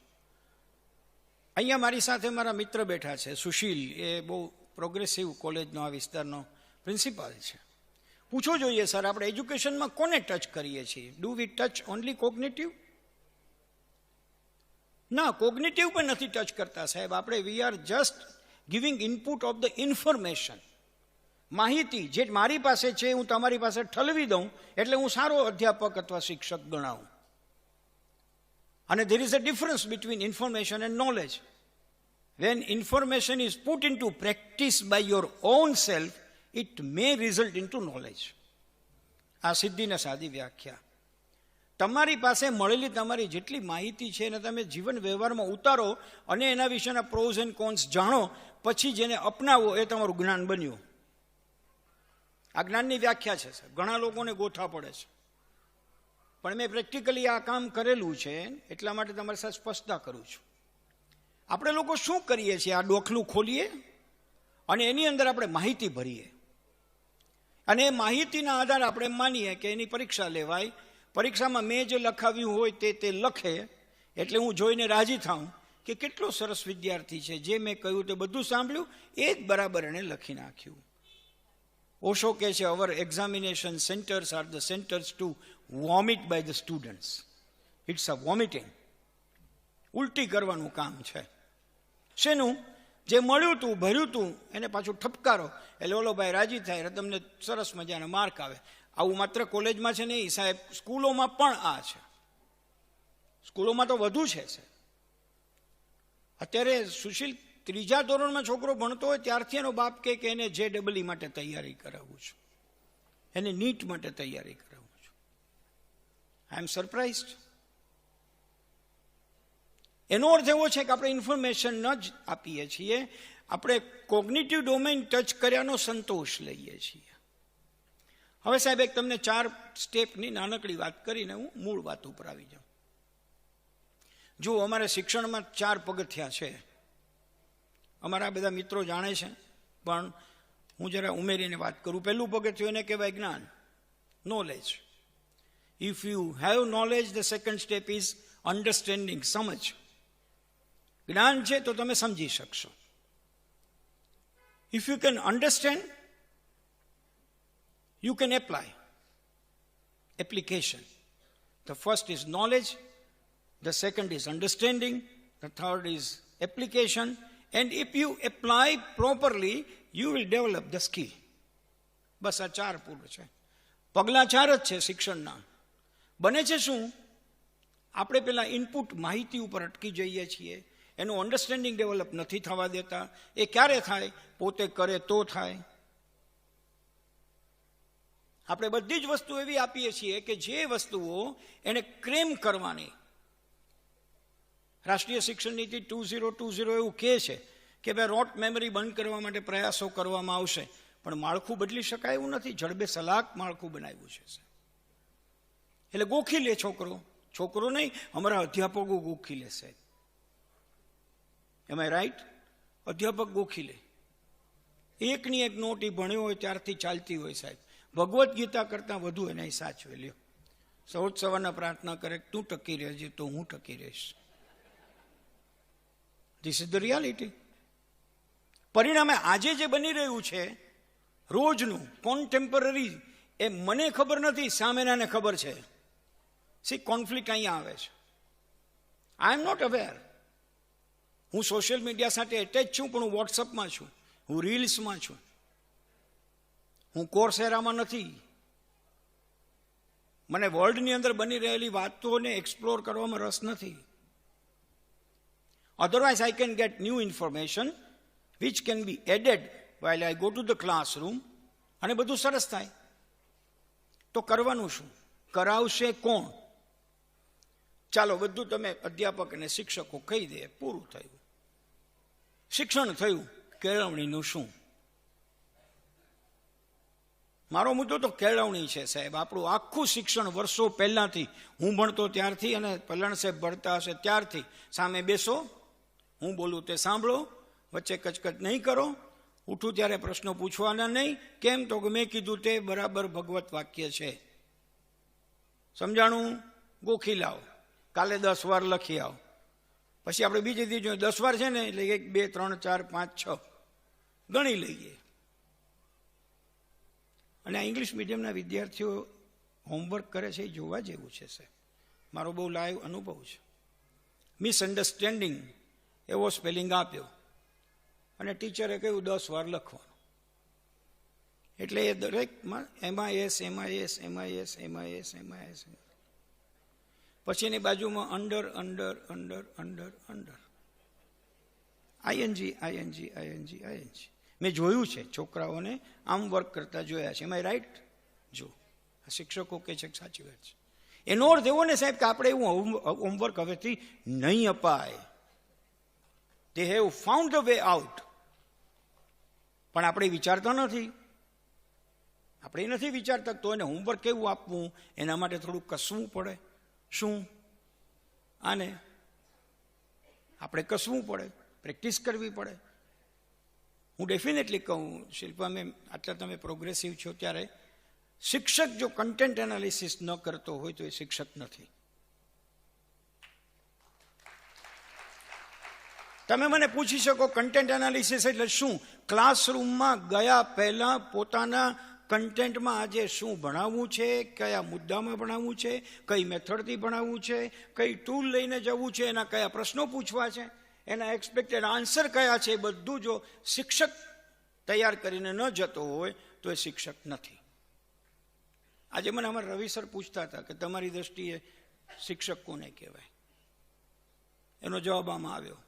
અહીંયા મારી સાથે મારા મિત્ર બેઠા છે સુશીલ, એ બહુ પ્રોગ્રેસિવ કોલેજનો આ વિસ્તારનો પ્રિન્સિપાલ છે. પૂછવું જોઈએ સર આપણે એજ્યુકેશનમાં કોને ટચ કરીએ છીએ? Do we touch only cognitive? ના, કોગ્નિટિવ પણ નથી ટચ કરતા સાહેબ. આપણે we are just giving input of the information. માહિતી જે મારી પાસે છે હું તમારી પાસે ઠલવી દઉં એટલે હું સારો અધ્યાપક અથવા શિક્ષક ગણાવું. અને there is a difference between information and knowledge. When information is put into practice by your own self, it may result into knowledge. આ સીધીને સાદી વ્યાખ્યા. તમારી પાસે મળેલી તમારી જેટલી માહિતી છે એને તમે જીવન વ્યવહારમાં ઉતારો અને એના વિશેના પ્રોઝ એન્ડ કોન્સ જાણો, પછી જેને અપનાવો એ તમારું જ્ઞાન બન્યું. આ જ્ઞાનની વ્યાખ્યા છે સર. ઘણા લોકોને ગોથા પડે છે, પણ મેં પ્રેક્ટિકલી આ કામ કરેલું છે એટલા માટે તમારી સાથે સ્પષ્ટતા કરું છું. આપણે લોકો શું કરીએ છીએ? આ ડોખલું ખોલીએ અને એની અંદર આપણે માહિતી ભરીએ, અને એ માહિતીના આધારે આપણે માનીએ કે એની પરીક્ષા લેવાય. પરીક્ષામાં મેં જે લખાવ્યું હોય તે લખે એટલે હું જોઈને રાજી થાઉં કે કેટલો સરસ વિદ્યાર્થી છે, જે મેં કહ્યું તે બધું સાંભળ્યું, એ જ બરાબર એણે લખી નાખ્યું. ઓશો કહે છે our examination centres are the centres to vomit by the students. It's a vomiting. ઉલટી કરવાનું કામ છે. શેનું? જે મળ્યું તું, ભર્યું તું, એને પાછું ઠપકારો એટલે ઓલો ભાઈ રાજી થાય, તમને સરસ મજાના માર્ક આવે. આવું માત્ર કોલેજમાં છે નહીં સાહેબ, સ્કૂલોમાં પણ આ છે. સ્કૂલોમાં તો વધુ છે સાહેબ. અત્યારે સુશીલ 3જા ધોરણમાં છોકરો ભણતો હોય ત્યારથી એનો બાપ કે એને JEE માટે તૈયારી કરાવું છું, એને નીટ માટે તૈયારી કરાવું છું. આઈ એમ સરપ્રાઇઝડ. એનો અર્થ એવો છે કે આપણે ઇન્ફોર્મેશન જ આપીએ છીએ, આપણે કોગ્નિટિવ ડોમેન ટચ કર્યાનો સંતોષ લઈએ છીએ. હવે સાહેબ એક તમને 4 સ્ટેપની નાનકડી વાત કરીને હું મૂળ વાત ઉપર આવી જાઉં. જો અમારે શિક્ષણમાં 4 પગથિયા છે. અમારા બધા મિત્રો જાણે છે, પણ હું જરા ઉમેરીને વાત કરું. પહેલું પગથિયું એને કહેવાય જ્ઞાન, knowledge. If you have knowledge, the second step is understanding, સમજ. જ્ઞાન છે તો તમે સમજી શકશો. If you can understand, you can apply. Application. The first is knowledge, the second is understanding, the third is application, and if you apply properly, you will develop the skill. બસ આ 4 પૂરું છે. પગલા 4 જ છે શિક્ષણના. બને છે શું? આપણે પેલા ઇનપુટ માહિતી ઉપર અટકી જઈએ છીએ, એનું અન્ડરસ્ટેન્ડિંગ ડેવલપ નથી થવા દેતા. એ ક્યારે થાય? પોતે કરે તો થાય. આપણે બધી જ વસ્તુ એવી આપીએ છીએ કે જે વસ્તુઓ એને ક્રેમ કરવાની. રાષ્ટ્રીય શિક્ષણ નીતિ 2020 એવું કહે છે કે ભાઈ રોટ મેમરી બંધ કરવા માટે પ્રયાસો કરવામાં આવશે, પણ માળખું બદલી શકાય એવું નથી. જડબે સલાક માળખું બનાવ્યું છે. એટલે ગોખી લે છોકરો નહીં, અમારા અધ્યાપકો ગોખી લે સાહેબ. એમ આઈ રાઈટ? અધ્યાપક ગોખી લે. એકની એક નોટ ભણ્યો હોય ત્યારથી ચાલતી હોય સાહેબ. ભગવદ્ ગીતા કરતાં વધુ એને સાચવે લ્યો. સવારના પ્રાર્થના કરે, તું ટકી રહેજે તો હું ટકી રહીશ. This is the reality. પરિણામે આજે જે બની રહ્યું છે રોજનું કોન્ટેમ્પરરી, એ મને ખબર નથી, સામેનાને ખબર છે. સી કોન્ફ્લિક્ટ અહીંયા આવે છે. આઈ એમ નોટ અવેર. હું સોશિયલ મીડિયા સાથે એટેચ છું, પણ હું વોટ્સઅપમાં છું, હું રીલ્સમાં છું, હું કોર્સેરામાં નથી. મને વર્લ્ડની અંદર બની રહેલી વાતોને એક્સપ્લોર કરવામાં રસ નથી. Otherwise, I can get new information which can be added while I go to the classroom. અને બધું સરસ થાય. તો કરવાનું શું? કરાવશે કોણ? ચાલો બધું તમે અધ્યાપક અને શિક્ષકો કહી દે, પૂરું થયું. શિક્ષણ થયું, કેળવણીનું શું? મારો મુદ્દો તો કેળવણી છે સાહેબ. આપણું આખું શિક્ષણ વર્ષો પહેલાંથી, હું ભણતો ત્યારથી અને પલણ સાહેબ ભણતા હશે ત્યારથી, સામે બેસો, હું બોલું તે સાંભળો, વચ્ચે કચકચ નહીં કરો, ઉઠું ત્યારે પ્રશ્નો પૂછવાના નહીં. કેમ? તો કે મેં કીધું તે બરાબર ભગવત વાક્ય છે. સમજાણું? ગોખી લાવો, કાલે 10 વાર લખી આવો. પછી આપણે બીજી દી જોઈએ 10 વાર છે ને, એટલે 1 2 3 4 5 6 ગણી લઈએ. અને આ ઇંગ્લિશ મીડિયમના વિદ્યાર્થીઓ હોમવર્ક કરે છે એ જોવા જેવું છે સાહેબ. મારો બહુ લાઈવ અનુભવ છે. મિસઅન્ડરસ્ટેન્ડિંગ એવો સ્પેલિંગ આપ્યો અને ટીચરે કહ્યું 10 વાર લખવાનું. એટલે એ દરેકમાં MIS. પછી એની બાજુમાં અંડર ING. મેં જોયું છે છોકરાઓને આમ વર્ક કરતા જોયા છે. એમ આઈ રાઈટ? જો શિક્ષકો કહે છે સાચી વાત છે. એનો અર્થ એવો ને સાહેબ કે આપણે એવું હોમવર્ક હવેથી નહીં અપાય. They have found the way out. પણ આપણે વિચારતા નથી. આપણે નથી વિચારતા તો એને હોમવર્ક કેવું આપવું, એના માટે થોડું કસવું પડે. શું? આને આપણે કસવું પડે, પ્રેક્ટિસ કરવી પડે. હું ડેફિનેટલી કહું, શિલ્પા મેમ, આટલા તમે પ્રોગ્રેસિવ છો ત્યારે શિક્ષક જો કન્ટેન્ટ એનાલિસિસ ન કરતો હોય તો એ શિક્ષક નથી. તમે મને પૂછી શકો કન્ટેન્ટ એનાલિસિસ એટલે શું? ક્લાસરૂમમાં ગયા પહેલા પોતાના કન્ટેન્ટમાં આજે શું ભણાવવું છે, કયા મુદ્દામાં ભણાવવું છે, કઈ મેથડથી ભણાવવું છે, કઈ ટૂલ લઈને જવું છે, એના કયા પ્રશ્નો પૂછવા છે, એના એક્સપેક્ટેડ આન્સર કયા છે, બધું જો શિક્ષક તૈયાર કરીને ન જતો હોય તો એ શિક્ષક નથી. આજે મને અમારા રવિ સર પૂછતા હતા કે તમારી દ્રષ્ટિએ શિક્ષક કોને કહેવાય? એનો જવાબ આમાં આવ્યો.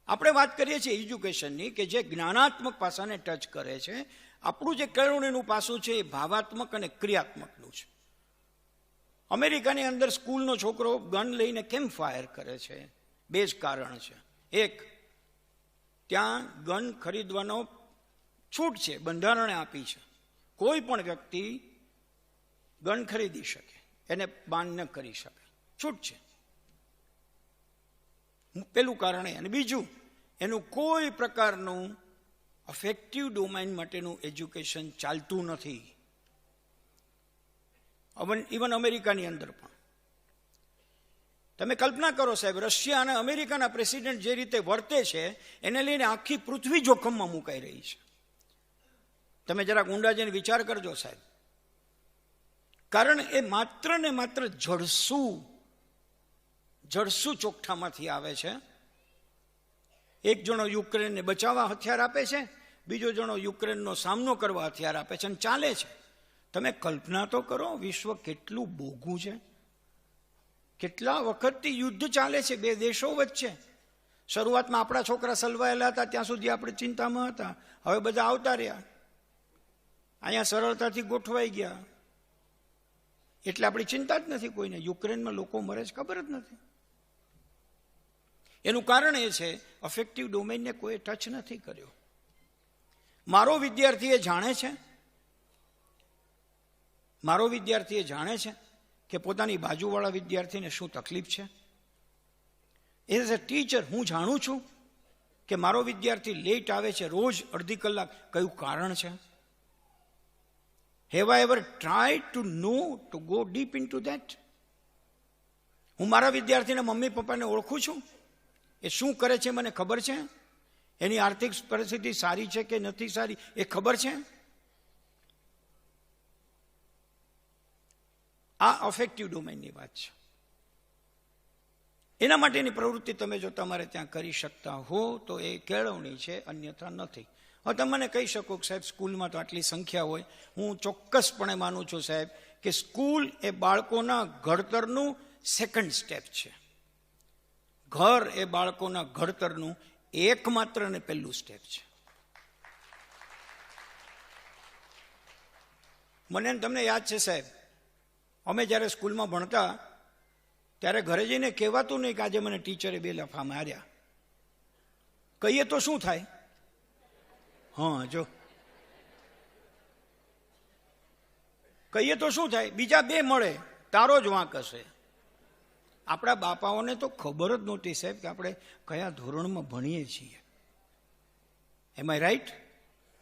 આપણે વાત કરીએ છીએ એજ્યુકેશનની કે જે જ્ઞાનાત્મક પાસાને ટચ કરે છે. આપણું જે કેળવણીનું પાસું છે એ ભાવાત્મક અને ક્રિયાત્મકનું છે. અમેરિકાની અંદર સ્કૂલનો છોકરો ગન લઈને કેમ ફાયર કરે છે? 2 જ કારણ છે. એક, ત્યાં ગન ખરીદવાનો છૂટ છે, બંધારણે આપી છે. કોઈ પણ વ્યક્તિ ગન ખરીદી શકે, એને બાન ન કરી શકે, છૂટ છે. પેલું કારણ. અને બીજું, એનું કોઈ પ્રકારનું અફેક્ટિવ ડોમાઇન માટેનું એજ્યુકેશન ચાલતું નથી. ઇવન અમેરિકાની અંદર પણ તમે કલ્પના કરો સાહેબ, રશિયા અને અમેરિકાના પ્રેસિડેન્ટ જે રીતે વર્તે છે એને લઈને આખી પૃથ્વી જોખમમાં મુકાઈ રહી છે. તમે જરાક ઊંડા જઈને વિચાર કરજો સાહેબ. કારણ એ માત્ર ને માત્ર જળસુ ચોકઠામાંથી આવે છે. એક જણો યુક્રેનને બચાવવા હથિયાર આપે છે, બીજો જણો યુક્રેનનો સામનો કરવા હથિયાર આપે છે અને ચાલે છે. તમે કલ્પના તો કરો વિશ્વ કેટલું બોગું છે. કેટલા વખતથી યુદ્ધ ચાલે છે બે દેશો વચ્ચે. શરૂઆતમાં આપણા છોકરા સલવાયેલા હતા ત્યાં સુધી આપણે ચિંતામાં હતા, હવે બધા આવતા રહ્યા, અહીંયા સરળતાથી ગોઠવાઈ ગયા, એટલે આપણી ચિંતા જ નથી કોઈને. યુક્રેનમાં લોકો મરે છે ખબર જ નથી. એનું કારણ એ છે અફેક્ટિવ ડોમેનને કોઈ ટચ નથી કર્યો. મારો વિદ્યાર્થી એ જાણે છે કે પોતાની બાજુવાળા વિદ્યાર્થીને શું તકલીફ છે. એઝ અ ટીચર હું જાણું છું કે મારો વિદ્યાર્થી લેટ આવે છે રોજ અડધી કલાક, કયું કારણ છે? Have I ever try to know to go deep into that? હું મારા વિદ્યાર્થીના મમ્મી પપ્પાને ઓળખું છું? એ શું કરે છે મને ખબર છે? એની આર્થિક પરિસ્થિતિ સારી છે કે નથી સારી એ ખબર છે? આ અફેક્ટિવ ડોમેનની વાત છે. એના માટેની પ્રવૃત્તિ તમે જો તમારે ત્યાં કરી શકતા હો તો એ કેળવણી છે, અન્યથા નથી. હવે તમે મને કહી શકો કે સાહેબ સ્કૂલમાં તો આટલી સંખ્યા હોય. હું ચોક્કસપણે માનું છું સાહેબ કે સ્કૂલ એ બાળકોના ઘડતરનું સેકન્ડ સ્ટેપ છે. ઘર એ બાળકોના ઘડતરનું એકમાત્ર અને પહેલું સ્ટેપ છે. મને તમને યાદ છે સાહેબ, અમે જ્યારે સ્કૂલમાં ભણતા ત્યારે ઘરે જઈને કહેવાતું નહીં કે આજે મને ટીચરે 2 લફા માર્યા. કહીએ તો શું થાય? હા, જો કહીએ તો શું થાય? બીજા 2 મળે, તારો જ વાંક હશે. આપણા બાપાઓને તો ખબર જ નહોતી સાહેબ કે આપણે કયા ધોરણમાં ભણીએ છીએ. એમ આઈ રાઈટ?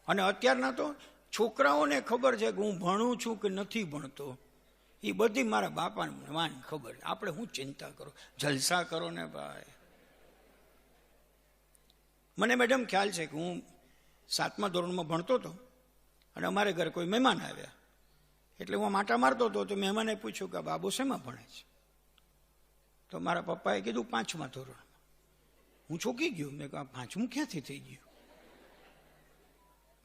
અને અત્યારના તો છોકરાઓને ખબર છે કે હું ભણું છું કે નથી ભણતો, એ બધી મારા બાપાને વાન ખબર. આપણે હું ચિંતા કરો, જલસા કરો ને ભાઈ. મને મેડમ ખ્યાલ છે કે હું 7મા ધોરણમાં ભણતો હતો અને અમારે ઘરે કોઈ મહેમાન આવ્યા, એટલે હું માટા મારતો હતો તો મહેમાને પૂછ્યું કે બાબુ શેમાં ભણે છે? તો મારા પપ્પાએ કીધું 5મા ધોરણમાં. હું ચોંકી ગયો, મેં કહ્યું 5મું ક્યાંથી થઈ ગયું?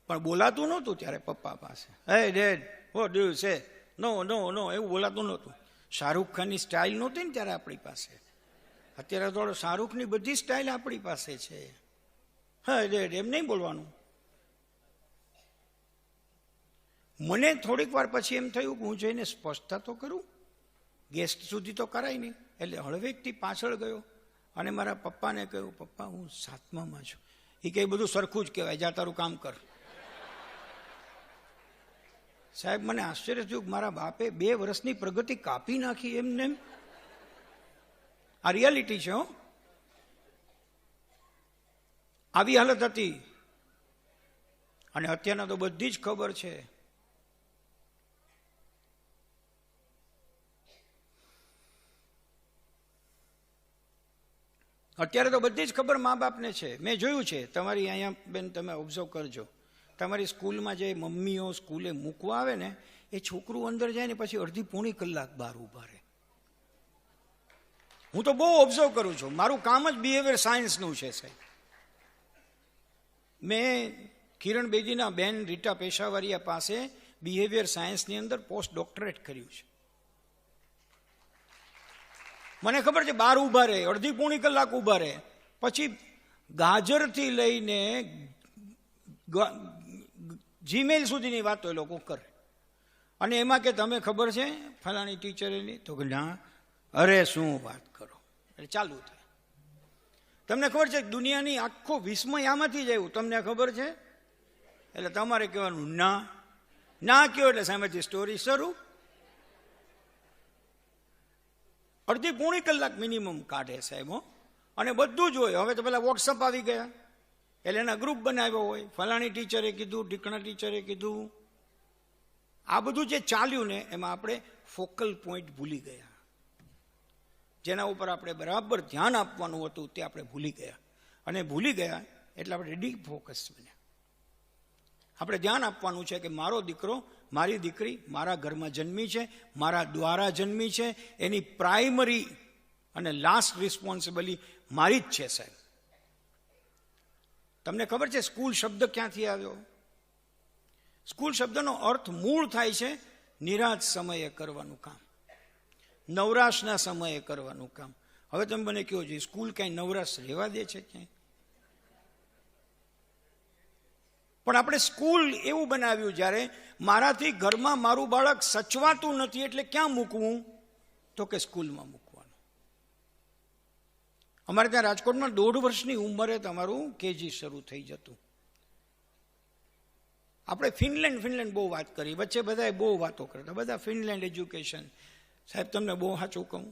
પણ બોલાતું નહોતું ત્યારે પપ્પા પાસે. હે dead, what do you say? નો નો નો, એવું બોલાતું નહોતું. શાહરૂખ ખાનની સ્ટાઇલ નહોતી ને ત્યારે આપણી પાસે. અત્યારે થોડો શાહરૂખની બધી સ્ટાઇલ આપણી પાસે છે. હા ડેડ, એમ નહીં બોલવાનું. મને થોડીક વાર પછી એમ થયું કે હું જઈને સ્પષ્ટતા તો કરું, ગેસ્ટ સુધી તો કરાય નહીં. એટલે હળવેકથી પાછળ ગયો અને મારા પપ્પાને કહ્યું, પપ્પા હું 7મામાં છું. એ કંઈ બધું સરખું જ કહેવાય, જા તારું કામ કર. સાહેબ મને આશ્ચર્ય થયું કે મારા બાપે 2 વર્ષની પ્રગતિ કાપી નાખી એમને. આ રિયાલિટી છે. આવી હાલત હતી. અને અત્યારના તો બધી જ ખબર છે. અત્યારે તો બધી જ ખબર મા બાપને છે. મેં જોયું છે, તમારી અહીંયા બેન તમે ઓબ્ઝર્વ કરજો, તમારી સ્કૂલમાં જે મમ્મીઓ સ્કૂલે મૂકવા આવે ને, એ છોકરું અંદર જાય ને પછી અડધી પોણી કલાક બહાર ઊભા રહે. હું તો બહુ ઓબ્ઝર્વ કરું છું, મારું કામ જ બિહેવિયર સાયન્સનું છે સાહેબ. મેં કિરણ બેદીના બેન રીટા પેશાવરિયા પાસે બિહેવિયર સાયન્સની અંદર પોસ્ટ ડોક્ટરેટ કર્યું છે. મને ખબર છે બહાર ઊભા રહે, અડધી પોણી કલાક ઊભા રહે, પછી ગાજરથી લઈને જીમેલ સુધીની વાતો એ લોકો કરે. અને એમાં કે તમે ખબર છે ફલાણી ટીચરેની? તો કે ના. અરે શું વાત કરો. એટલે ચાલુ થાય. તમને ખબર છે દુનિયાની આખો વિસ્મય આમાંથી જ આવ્યું, તમને ખબર છે? એટલે તમારે કહેવાનું ના ના કયો એટલે સામેથી સ્ટોરી શરૂ. અડધી પોણી કલાક મિનિમમ કાઢે સાહેબ. અને બધું જ હોય. હવે તો પેલા વોટ્સઅપ આવી ગયા એટલે એના ગ્રુપ બનાવ્યો હોય, ફલાણી ટીચરે કીધું, ઢીકણા ટીચરે કીધું. આ બધું જે ચાલ્યું ને એમાં આપણે ફોકલ પોઈન્ટ ભૂલી ગયા. જેના ઉપર આપણે બરાબર ધ્યાન આપવાનું હતું તે આપણે ભૂલી ગયા. અને ભૂલી ગયા એટલે આપણે ડીફોકસ બન્યા. આપણે ધ્યાન આપવાનું છે કે મારો દીકરો મારી દીકરી મારા ઘરમાં જન્મી છે, મારા દ્વારા જન્મી છે, એની પ્રાઇમરી અને લાસ્ટ રિસ્પોન્સિબિલિટી મારી જ છે સાહેબ. તમને ખબર છે સ્કૂલ શબ્દ ક્યાંથી આવ્યો? સ્કૂલ શબ્દનો અર્થ મૂળ થાય છે નિરાત સમયે કરવાનું કામ. નવરાશના સમયે કરવાનું કામ. હવે તમે મને કહો છો સ્કૂલ કાંઈ નવરાશ રહેવા દે છે ક્યાંય? પણ આપણે સ્કૂલ એવું બનાવ્યું, જ્યારે મારાથી ઘરમાં મારું બાળક સચવાતું નથી એટલે ક્યાં મૂકવું? તો કે સ્કૂલમાં મૂકવાનું. અમારે ત્યાં રાજકોટમાં 1.5 વર્ષની ઉંમરે તમારું કેજી શરૂ થઈ જતું. આપણે ફિનલેન્ડ બહુ વાત કરી, વચ્ચે બધાએ બહુ વાતો કરતા, બધા ફિનલેન્ડ એજ્યુકેશન. સાહેબ તમને બહુ સાચું કહું,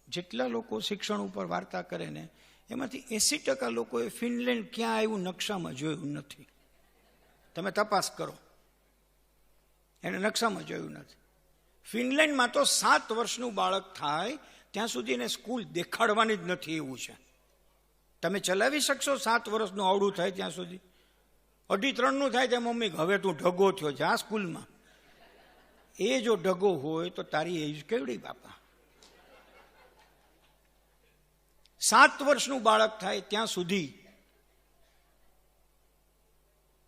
જેટલા લોકો શિક્ષણ ઉપર વાર્તા કરે ને એમાંથી 80% લોકોએ ફિનલેન્ડ ક્યાં આવ્યું નકશામાં જોયું નથી. તમે તપાસ કરો, એને નકશામાં જોયું નથી. ફિનલેન્ડમાં તો 7 વર્ષનું બાળક થાય ત્યાં સુધી એને સ્કૂલ દેખાડવાની જ નથી એવું છે. તમે ચલાવી શકશો 7 વર્ષનું આવડું થાય ત્યાં સુધી? 2.5-3 થાય ત્યાં મમ્મી હવે તું ઢગો થયો જા સ્કૂલમાં. એ જો ઢગો હોય તો તારી એજ કેવડી બાપા? 7 વર્ષનું બાળક થાય ત્યાં સુધી.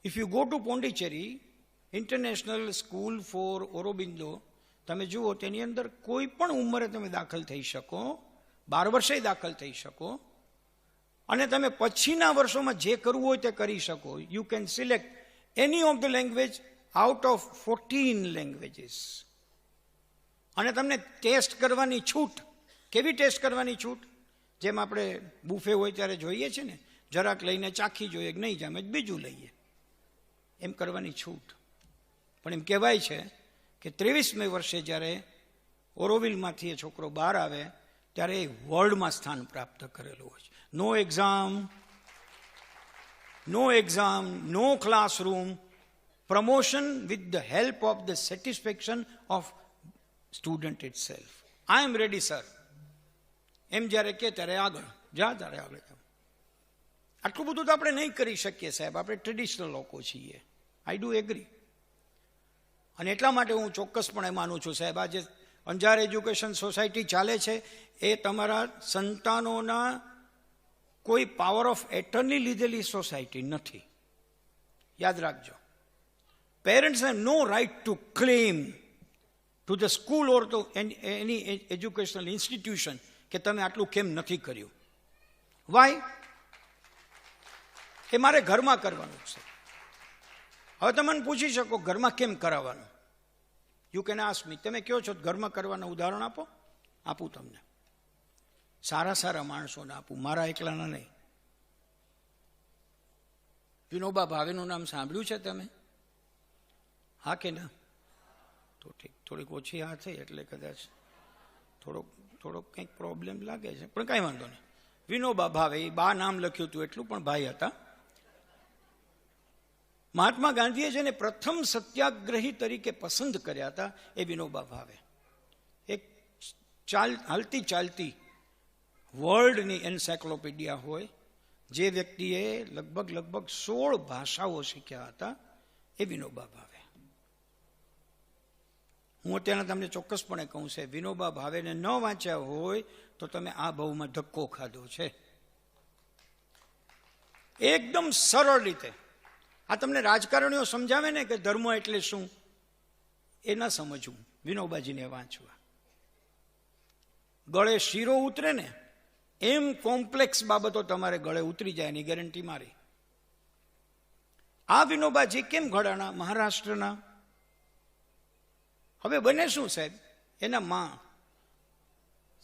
If you go to Pondicherry international school four Aurobindo, તમે જુઓ તેની અંદર કોઈ પણ ઉંમરે તમે દાખલ થઈ શકો, 12 વર્ષે દાખલ થઈ શકો, અને તમે પછીના વર્ષોમાં જે કરવું હોય તે કરી શકો. You can select any of the language out of 14 languages. અને તમને ટેસ્ટ કરવાની છૂટ. કેવી ટેસ્ટ કરવાની છૂટ? જેમ આપણે બુફે હોય ત્યારે જોઈએ છે ને, જરાક લઈને ચાખી જોઈએ, નહીં જામે બીજું લઈએ, એમ કરવાની છૂટ. પણ એમ કહેવાય છે કે 23મે વર્ષે જ્યારે ઓરોવિલમાંથી એ છોકરો બહાર આવે ત્યારે એ વર્લ્ડમાં સ્થાન પ્રાપ્ત કરેલું હોય છે. No exam, no classroom, promotion with the help of the satisfaction of student itself. I am ready sir, એમ જ્યારે કે ત્યારે આગળ જા, ત્યારે આગળ જાઓ. આટલું બધું તો આપણે નહીં કરી શકીએ સાહેબ, આપણે ટ્રેડિશનલ લોકો છીએ. I do agree. અને એટલા માટે હું ચોક્કસપણે માનું છું સાહેબ, આ જે અંજાર એજ્યુકેશન સોસાયટી ચાલે છે એ તમારા સંતાનોના કોઈ પાવર ઓફ એટર્ની લીધેલી સોસાયટી નથી. યાદ રાખજો. Parents have no right to claim to the school or to any educational institution કે તમે આટલું કેમ નથી કર્યું. વાય? એ મારે ઘરમાં કરવાનું છે. હવે તમે મને પૂછી શકો ઘરમાં કેમ કરાવવાનું? You can ask me. તમે કહો છો ઘરમાં કરવાના ઉદાહરણ આપો, આપું તમને. સારા માણસોને આપું, મારા એકલાના નહીં. વિનોબા ભાવેનું નામ સાંભળ્યું છે તમે? હા કે ના? તો ઠીક, થોડીક ઓછી હા થઈ એટલે કદાચ થોડોક કંઈક પ્રોબ્લેમ લાગે છે, પણ કાંઈ વાંધો નહીં. વિનોબા ભાવે, એ બા નામ લખ્યું હતું એટલું, પણ ભાઈ હતા. મહાત્મા ગાંધીએ જેને પ્રથમ સત્યાગ્રહી તરીકે પસંદ કર્યા હતા એ વિનોબા ભાવે. એક હાલતી ચાલતી વર્લ્ડની એન્સાયક્લોપીડિયા હોય, જે વ્યક્તિએ લગભગ 16 ભાષાઓ શીખ્યા હતા, એ વિનોબા ભાવે. હું અત્યારે તમને ચોક્કસપણે કહું છે, વિનોબા ભાવેને ન વાંચ્યા હોય તો તમે આ ભાવમાં ધક્કો ખાધો છે. એકદમ સરળ રીતે. આ તમને રાજકારણીઓ સમજાવે ને કે ધર્મ એટલે શું, એ ન સમજવું, વિનોબાજીને વાંચવા. ગળે શીરો ઉતરે ને એમ કોમ્પ્લેક્સ બાબતો તમારે ગળે ઉતરી જાય એની ગેરંટી મારી. આ વિનોબાજી કેમ ઘડાણા? મહારાષ્ટ્રના. હવે બને શું સાહેબ? એના માં,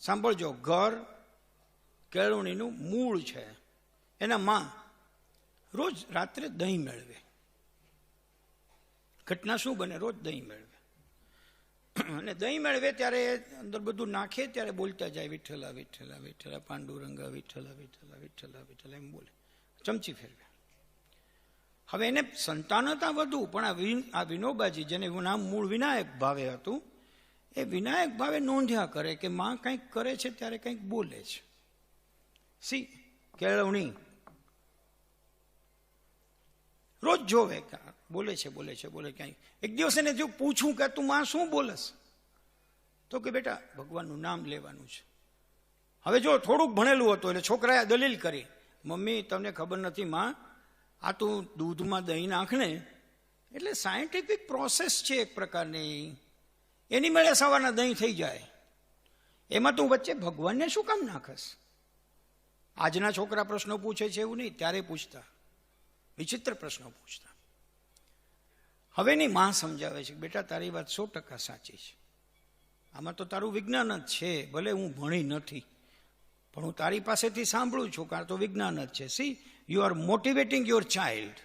સાંભળજો, ઘર કેળવણીનું મૂળ છે. એના માં રોજ રાત્રે દહીં મેળવે. ઘટના શું બને? રોજ દહીં મેળવે. અને દહીં મેળવે ત્યારે અંદર બધું નાખે ત્યારે બોલતા જાય વિઠ્ઠલા વિઠ્ઠલા વિઠ્ઠલા પાંડુરંગા વિઠ્ઠલા વિઠ્ઠલા વિઠ્ઠલા વિઠ્ઠલા એમ બોલે, ચમચી ફેરવે. હવે એને સંતાન હતા વધુ, પણ આ વિનોબાજી, જેને નામ મૂળ વિનાયક ભાવે હતું, એ વિનાયક ભાવે નોંધ્યા કરે કે માં કંઈક કરે છે ત્યારે કંઈક બોલે છે. સી કેળવણી રોજ જોવે, બોલે છે ક્યાંય. એક દિવસ એને જો પૂછું કે તું માં શું બોલસ, તો કે બેટા ભગવાનનું નામ લેવાનું છે. હવે જો થોડુંક ભણેલું હતું એટલે છોકરાએ દલીલ કરી, મમ્મી તમને ખબર નથી માં, આ તું દૂધમાં દહીં નાખને એટલે સાયન્ટિફિક પ્રોસેસ છે એક પ્રકારની, એની મેળે સવારના દહીં થઈ જાય. એમાં તું વચ્ચે ભગવાનને શું કામ નાખસ? આજના છોકરા પ્રશ્નો પૂછે છે એવું નહીં, ત્યારે પૂછતા, વિચિત્ર પ્રશ્નો પૂછતા. હવેની માં સમજાવે છે, બેટા તારી વાત 100% સાચી છે, આમાં તો તારું વિજ્ઞાન જ છે, ભલે હું ભણી નથી પણ હું તારી પાસેથી સાંભળું છું, કારણ તો વિજ્ઞાન જ છે. See, you are motivating your child,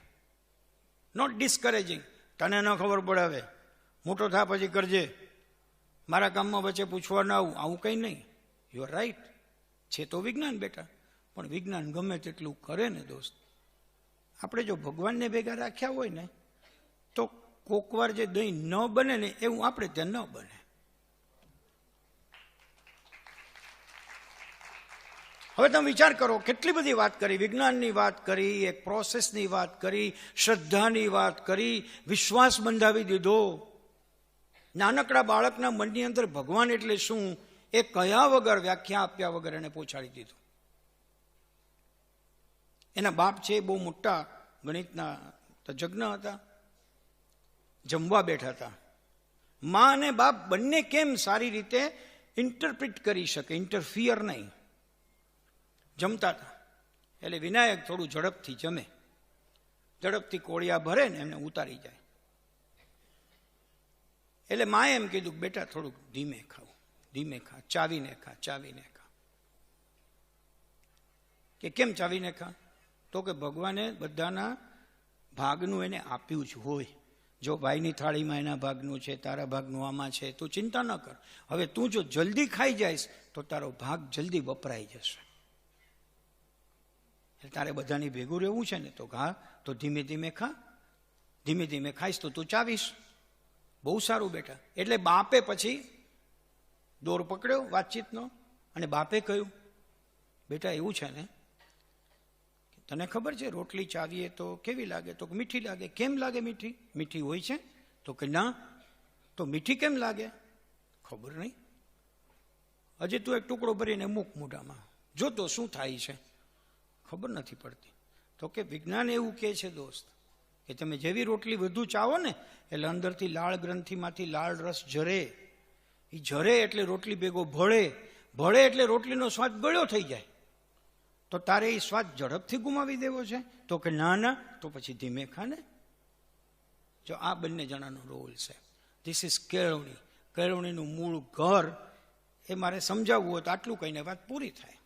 not discouraging. તને ન ખબર પડે, હવે મોટો થા પછી કરજે, મારા કામમાં વચ્ચે પૂછવા ના આવું કંઈ નહીં. યુ આર રાઈટ, છે તો વિજ્ઞાન બેટા, પણ વિજ્ઞાન ગમે તેટલું કરે ને દોસ્ત, આપણે જો ભગવાનને ભેગા રાખ્યા હોય ને તો કોકવાર જે દહીં ન બને ને એવું આપણે ત્યાં ન બને. હવે તમે વિચાર કરો, કેટલી બધી વાત કરી, વિજ્ઞાનની વાત કરી, એક પ્રોસેસની વાત કરી, શ્રદ્ધાની વાત કરી, વિશ્વાસ બંધાવી દીધો. નાનકડા બાળકના મનની અંદર ભગવાન એટલે શું એ કયા વગર, વ્યાખ્યા આપ્યા વગર એને પહોંચાડી દીધું. એના બાપ છે બહુ મોટા ગણિતના તજજ્ઞ હતા, જમવા બેઠા હતા. મા અને બાપ બંને કેમ સારી રીતે ઇન્ટરપ્રિટ કરી શકે, ઇન્ટરફિયર નહીં. જમતા હતા એટલે વિનાયક થોડું ઝડપથી જમે, ઝડપથી કોળિયા ભરે ને એમને ઉતારી જાય. એટલે માએ એમ કીધું, બેટા થોડુંક ધીમે ખાવ, ધીમે ખા, ચાવીને ખા, ચાવીને ખા. કે કેમ ચાવીને ખા? તો કે ભગવાને બધાના ભાગનું એને આપ્યું જ હોય. જો ભાઈની થાળીમાં એના ભાગનું છે, તારા ભાગનું આમાં છે, તું ચિંતા ન કર. હવે તું જો જલ્દી ખાઈ જઈશ તો તારો ભાગ જલ્દી વપરાઈ જશે. તારે બધાની ભેગું રહેવું છે ને તો હા, તો ધીમે ધીમે ખા, ધીમે ધીમે ખાઈશ તો તું ચાવીશ. બહુ સારું બેટા. એટલે બાપે પછી દોર પકડ્યો વાતચીતનો અને બાપે કહ્યું, બેટા એવું છે ને, તને ખબર છે રોટલી ચાવીએ તો કેવી લાગે? તો મીઠી લાગે. કેમ લાગે મીઠી? મીઠી હોય છે? તો કે ના. તો મીઠી કેમ લાગે? ખબર નહીં. હજી તું એક ટુકડો ભરીને મૂક મોઢામાં, જો તો શું થાય છે, ખબર નથી પડતી. તો કે વિજ્ઞાન એવું કહે છે દોસ્ત કે તમે જેવી રોટલી વધુ ચાવો ને એટલે અંદરથી લાળ ગ્રંથિમાંથી લાળ રસ ઝરે. એ ઝરે એટલે રોટલી ભેગો ભળે, ભળે એટલે રોટલીનો સ્વાદ ગળ્યો થઈ જાય. તો તારે એ સ્વાદ ઝડપથી ગુમાવી દેવો છે? તો કે ના ના, તો પછી ધીમે ખાને. જો આ બંને જણાનો રોલ છે. ધીસ ઇઝ કેળવણી. કેળવણીનું મૂળ ઘર એ મારે સમજાવવું હોય તો આટલું કહીને વાત પૂરી થાય,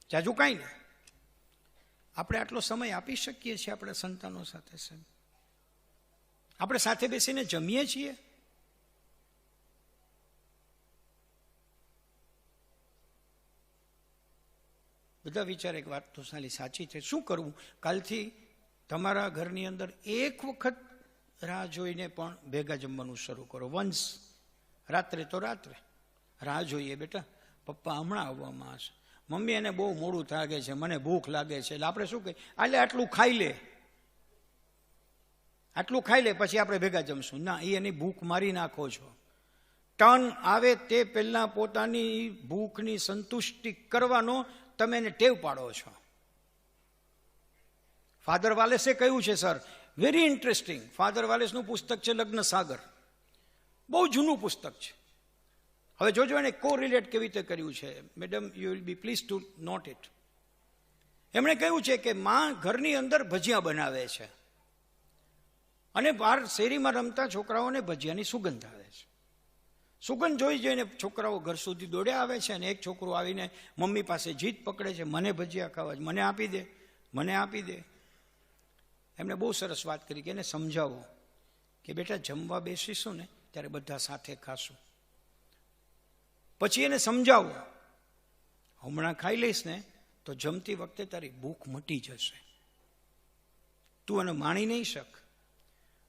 જાજુ કાંઈ નહીં. આપણે આટલો સમય આપી શકીએ છીએ આપણા સંતાનો સાથે. આપણે સાથે બેસીને જમીએ છીએ. બધા વિચાર, એક વાત તો સાચી છે. શું કરવું? કાલથી તમારા ઘરની અંદર એક વખત રાહ જોઈને પણ ભેગા જમવાનું શરૂ કરો. વંશ રાત્રે તો રાત્રે રાહ જોઈએ, બેટા પપ્પા હમણાં આવવામાં હશે, મમ્મી એને બહુ મોડું લાગે છે, મને ભૂખ લાગે છે. એટલે આપણે શું કહીએ, એટલે આટલું ખાઈ લે, આટલું ખાઈ લે પછી આપણે ભેગા જમશું. ના, એ એની ભૂખ મારી નાખો છો. ટર્ન આવે તે પહેલા પોતાની ભૂખની સંતુષ્ટિ કરવાનો તમે એને ટેવ પાડો છો. ફાધર વાલેસે કહ્યું છે, સર, વેરી ઇન્ટરેસ્ટિંગ. ફાધર વાલેસનું પુસ્તક છે લગ્ન સાગર, બહુ જૂનું પુસ્તક છે. હવે જોજો એને કોરિલેટ કેવી રીતે કર્યું છે. Madam, you will be please to note it. એમણે કહ્યું છે કે માં ઘરની અંદર ભજીયા બનાવે છે અને બહાર શેરીમાં રમતા છોકરાઓને ભજીયાની સુગંધ આવે છે. સુગંધ જોઈ જોઈને છોકરાઓ ઘર સુધી દોડ્યા આવે છે અને એક છોકરો આવીને મમ્મી પાસે જીદ પકડે છે, મને ભજીયા ખાવા, મને આપી દે, મને આપી દે. એમણે બહુ સરસ વાત કરી કે એને સમજાવો કે બેટા જમવા બેસીશું ને ત્યારે બધા સાથે ખાશું. પછી એને સમજાવો, હમણાં ખાઈ લઈશ ને તો જમતી વખતે તારી ભૂખ મટી જશે, તું એને માણી નહીં શક.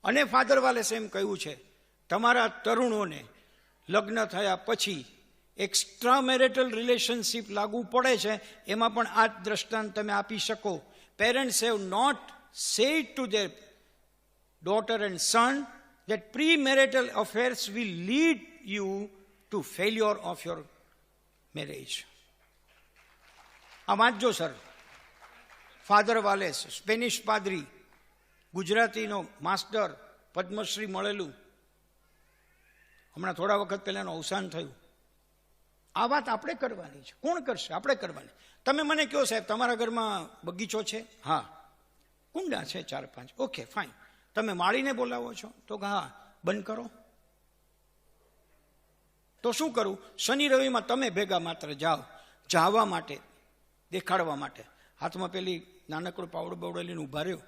અને ફાધર વાલેસે એમ કહ્યું છે, તમારા તરુણોને લગ્ન થયા પછી એક્સ્ટ્રા મેરિટલ રિલેશનશીપ લાગુ પડે છે, એમાં પણ આ દ્રષ્ટાંત તમે આપી શકો. Parents have not said to their daughter and son that premarital affairs will lead you to failure of your marriage. આ વાંચજો સર. ફાધર વાલેસ, સ્પેનિશ પાદરી, ગુજરાતીનો માસ્ટર, પદ્મશ્રી મળેલું, હમણાં થોડા વખત પહેલાનું અવસાન થયું. આ વાત આપણે કરવાની છે. કોણ કરશે? આપણે કરવાની. તમે મને કહો સાહેબ તમારા ઘરમાં બગીચો છે? હા. કુંડા છે 4-5. Okay fine. તમે માળીને બોલાવો છો? તો હા. બંધ કરો. તો શું કરું? શનિ રવિમાં તમે ભેગા માત્ર જાઓ, જાવા માટે, દેખાડવા માટે. હાથમાં પેલી નાનકડું પાવડું બાવડું લઈને ઊભા રહ્યો.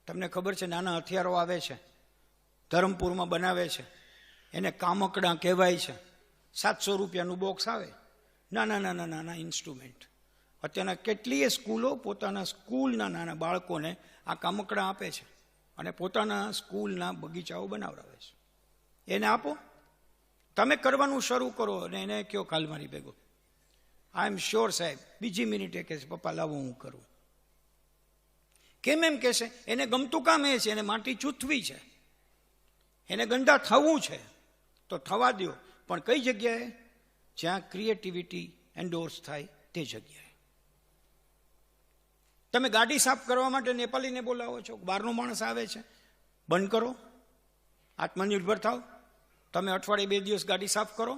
તમને ખબર છે નાના હથિયારો આવે છે, ધરમપુરમાં બનાવે છે, એને કામકડા કહેવાય છે. 700 રૂપિયાનું બોક્સ આવે. નાના નાના નાના ઇન્સ્ટ્રુમેન્ટ. અત્યારના કેટલીય સ્કૂલો પોતાના સ્કૂલના નાના બાળકોને આ કામકડા આપે છે અને પોતાના સ્કૂલના બગીચાઓ બનાવડાવે છે. એને આપો. તમે કરવાનું શરૂ કરો અને એને કહો કાલ મારી ભેગો. આઈ એમ શ્યોર સાહેબ બીજી મિનિટે કહેશે પપ્પા લાવો હું કરું. કેમ એમ કહેશે? એને ગમતું કામ એ છે, એને માટી ચૂથવી છે, એને ગંદા થવું છે. તો થવા દો, પણ કઈ જગ્યાએ? જ્યાં ક્રિએટિવિટી એન્ડોર્સ થાય તે જગ્યાએ. તમે ગાડી સાફ કરવા માટે નેપાળીને બોલાવો છો, બહારનો માણસ આવે છે, બંધ કરો. આત્મનિર્ભર થાવ. તમે અઠવાડિયે 2 દિવસ ગાડી સાફ કરો.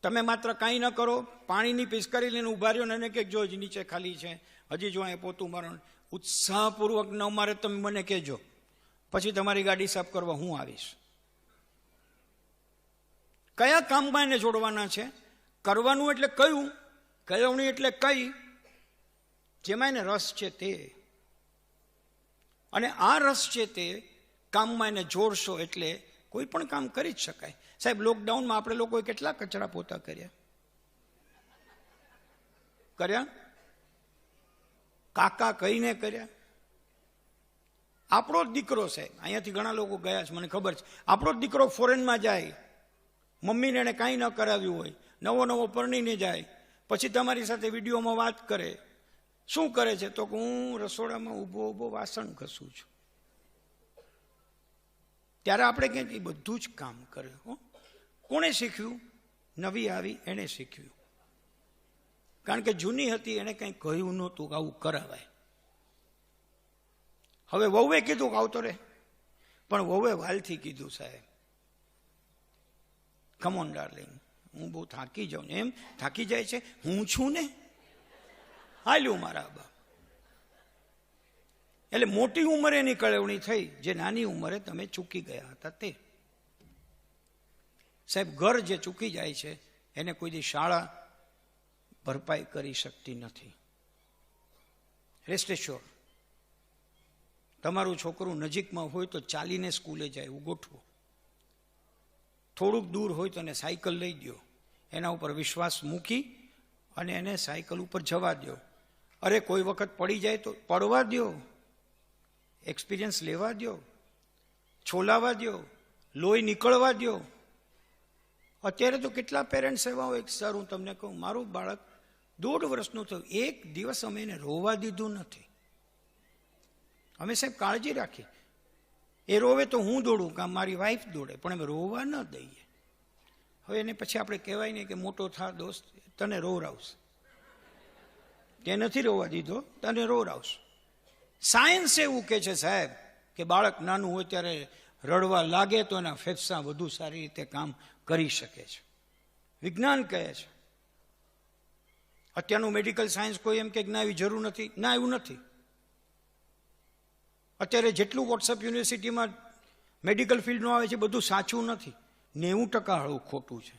તમે માત્ર કાંઈ ન કરો, પાણીની પિચકારી લઈને ઉભા રહ્યો ને એને કે જો નીચે ખાલી છે, હજી જો અહીંયા પોતું મારો. ઉત્સાહપૂર્વક ન મારે તમે મને કહેજો, પછી તમારી ગાડી સાફ કરવા હું આવીશ. કયા કામમાં એને જોડવાના છે? કરવાનું એટલે કયું, કહેવણી એટલે કઈ, જેમાં એને રસ છે તે. અને આ રસ છે તે કામમાં એને જોડશો એટલે કોઈ પણ કામ કરી જ શકાય. સાહેબ લોકડાઉનમાં આપણે લોકોએ કેટલા કચરા પોતા કર્યા? કાકા કહીને કર્યા. આપણો જ દીકરો સાહેબ, અહીંયાથી ઘણા લોકો ગયા છે મને ખબર છે, આપણો જ દીકરો ફોરેનમાં જાય, મમ્મીને એને કાંઈ ન કરાવ્યું હોય, નવો નવો પરણીને જાય, પછી તમારી સાથે વિડીયોમાં વાત કરે. શું કરે છે? તો હું રસોડામાં ઊભો વાસણ ઘસું છું. ત્યારે આપણે ક્યાંક એ બધું જ કામ કરે. કોણે શીખ્યું? નવી આવી એણે શીખ્યું. કારણ કે જૂની હતી એને કંઈ કહ્યું નહોતું કે આવું કરાવાય. હવે વહુએ કીધું કે આવતો રે, પણ વહુએ વાલથી કીધું સાહેબ કમ ઓન ડાર્લિંગ, હું બહુ થાકી જાઉં ને. એમ થાકી જાય છે? હું છું ને, હાલ્યું મારા બા. એટલે મોટી ઉંમરે એની કળવણી થઈ, જે નાની ઉંમરે તમે ચૂકી ગયા હતા તે. સાહેબ ઘર જે ચૂકી જાય છે એને કોઈ દી શાળા ભરપાઈ કરી શકતી નથી. Rest assure. તમારું છોકરું નજીકમાં હોય તો ચાલીને સ્કૂલે જાય એવું ગોઠવો. થોડુંક દૂર હોય તો એને સાયકલ લઈ દો, એના ઉપર વિશ્વાસ મૂકી અને એને સાયકલ ઉપર જવા દો. અરે કોઈ વખત પડી જાય તો પડવા દો, એક્સપિરિયન્સ લેવા દો, છોલાવા દો, લોહી નીકળવા દો. અત્યારે તો કેટલા પેરેન્ટ્સ એવા હોય કે સર હું તમને કહું મારું બાળક 1.5 વર્ષનું થયું, એક દિવસ અમે એને રોવા દીધું નથી. અમે સાહેબ કાળજી રાખી. એ રોવે તો હું દોડું કાં મારી વાઈફ દોડે, પણ અમે રોવા ન દઈએ. હવે એને પછી આપણે કહેવાય નહીં કે મોટો થા દોસ્ત, તને રોવરાવશે. તે નથી રોવા દીધો, તને રોવરાવશે. સાયન્સ એવું કહે છે સાહેબ કે બાળક નાનું હોય ત્યારે રડવા લાગે તો એના ફેફસા વધુ સારી રીતે કામ કરી શકે છે. વિજ્ઞાન કહે છે. અત્યારનું મેડિકલ સાયન્સ કોઈ એમ કે ના એવી જરૂર નથી. ના, એવું નથી. અત્યારે જેટલું વોટ્સઅપ યુનિવર્સિટીમાં મેડિકલ ફિલ્ડનું આવે છે બધું સાચું નથી, 90% હળવું ખોટું છે.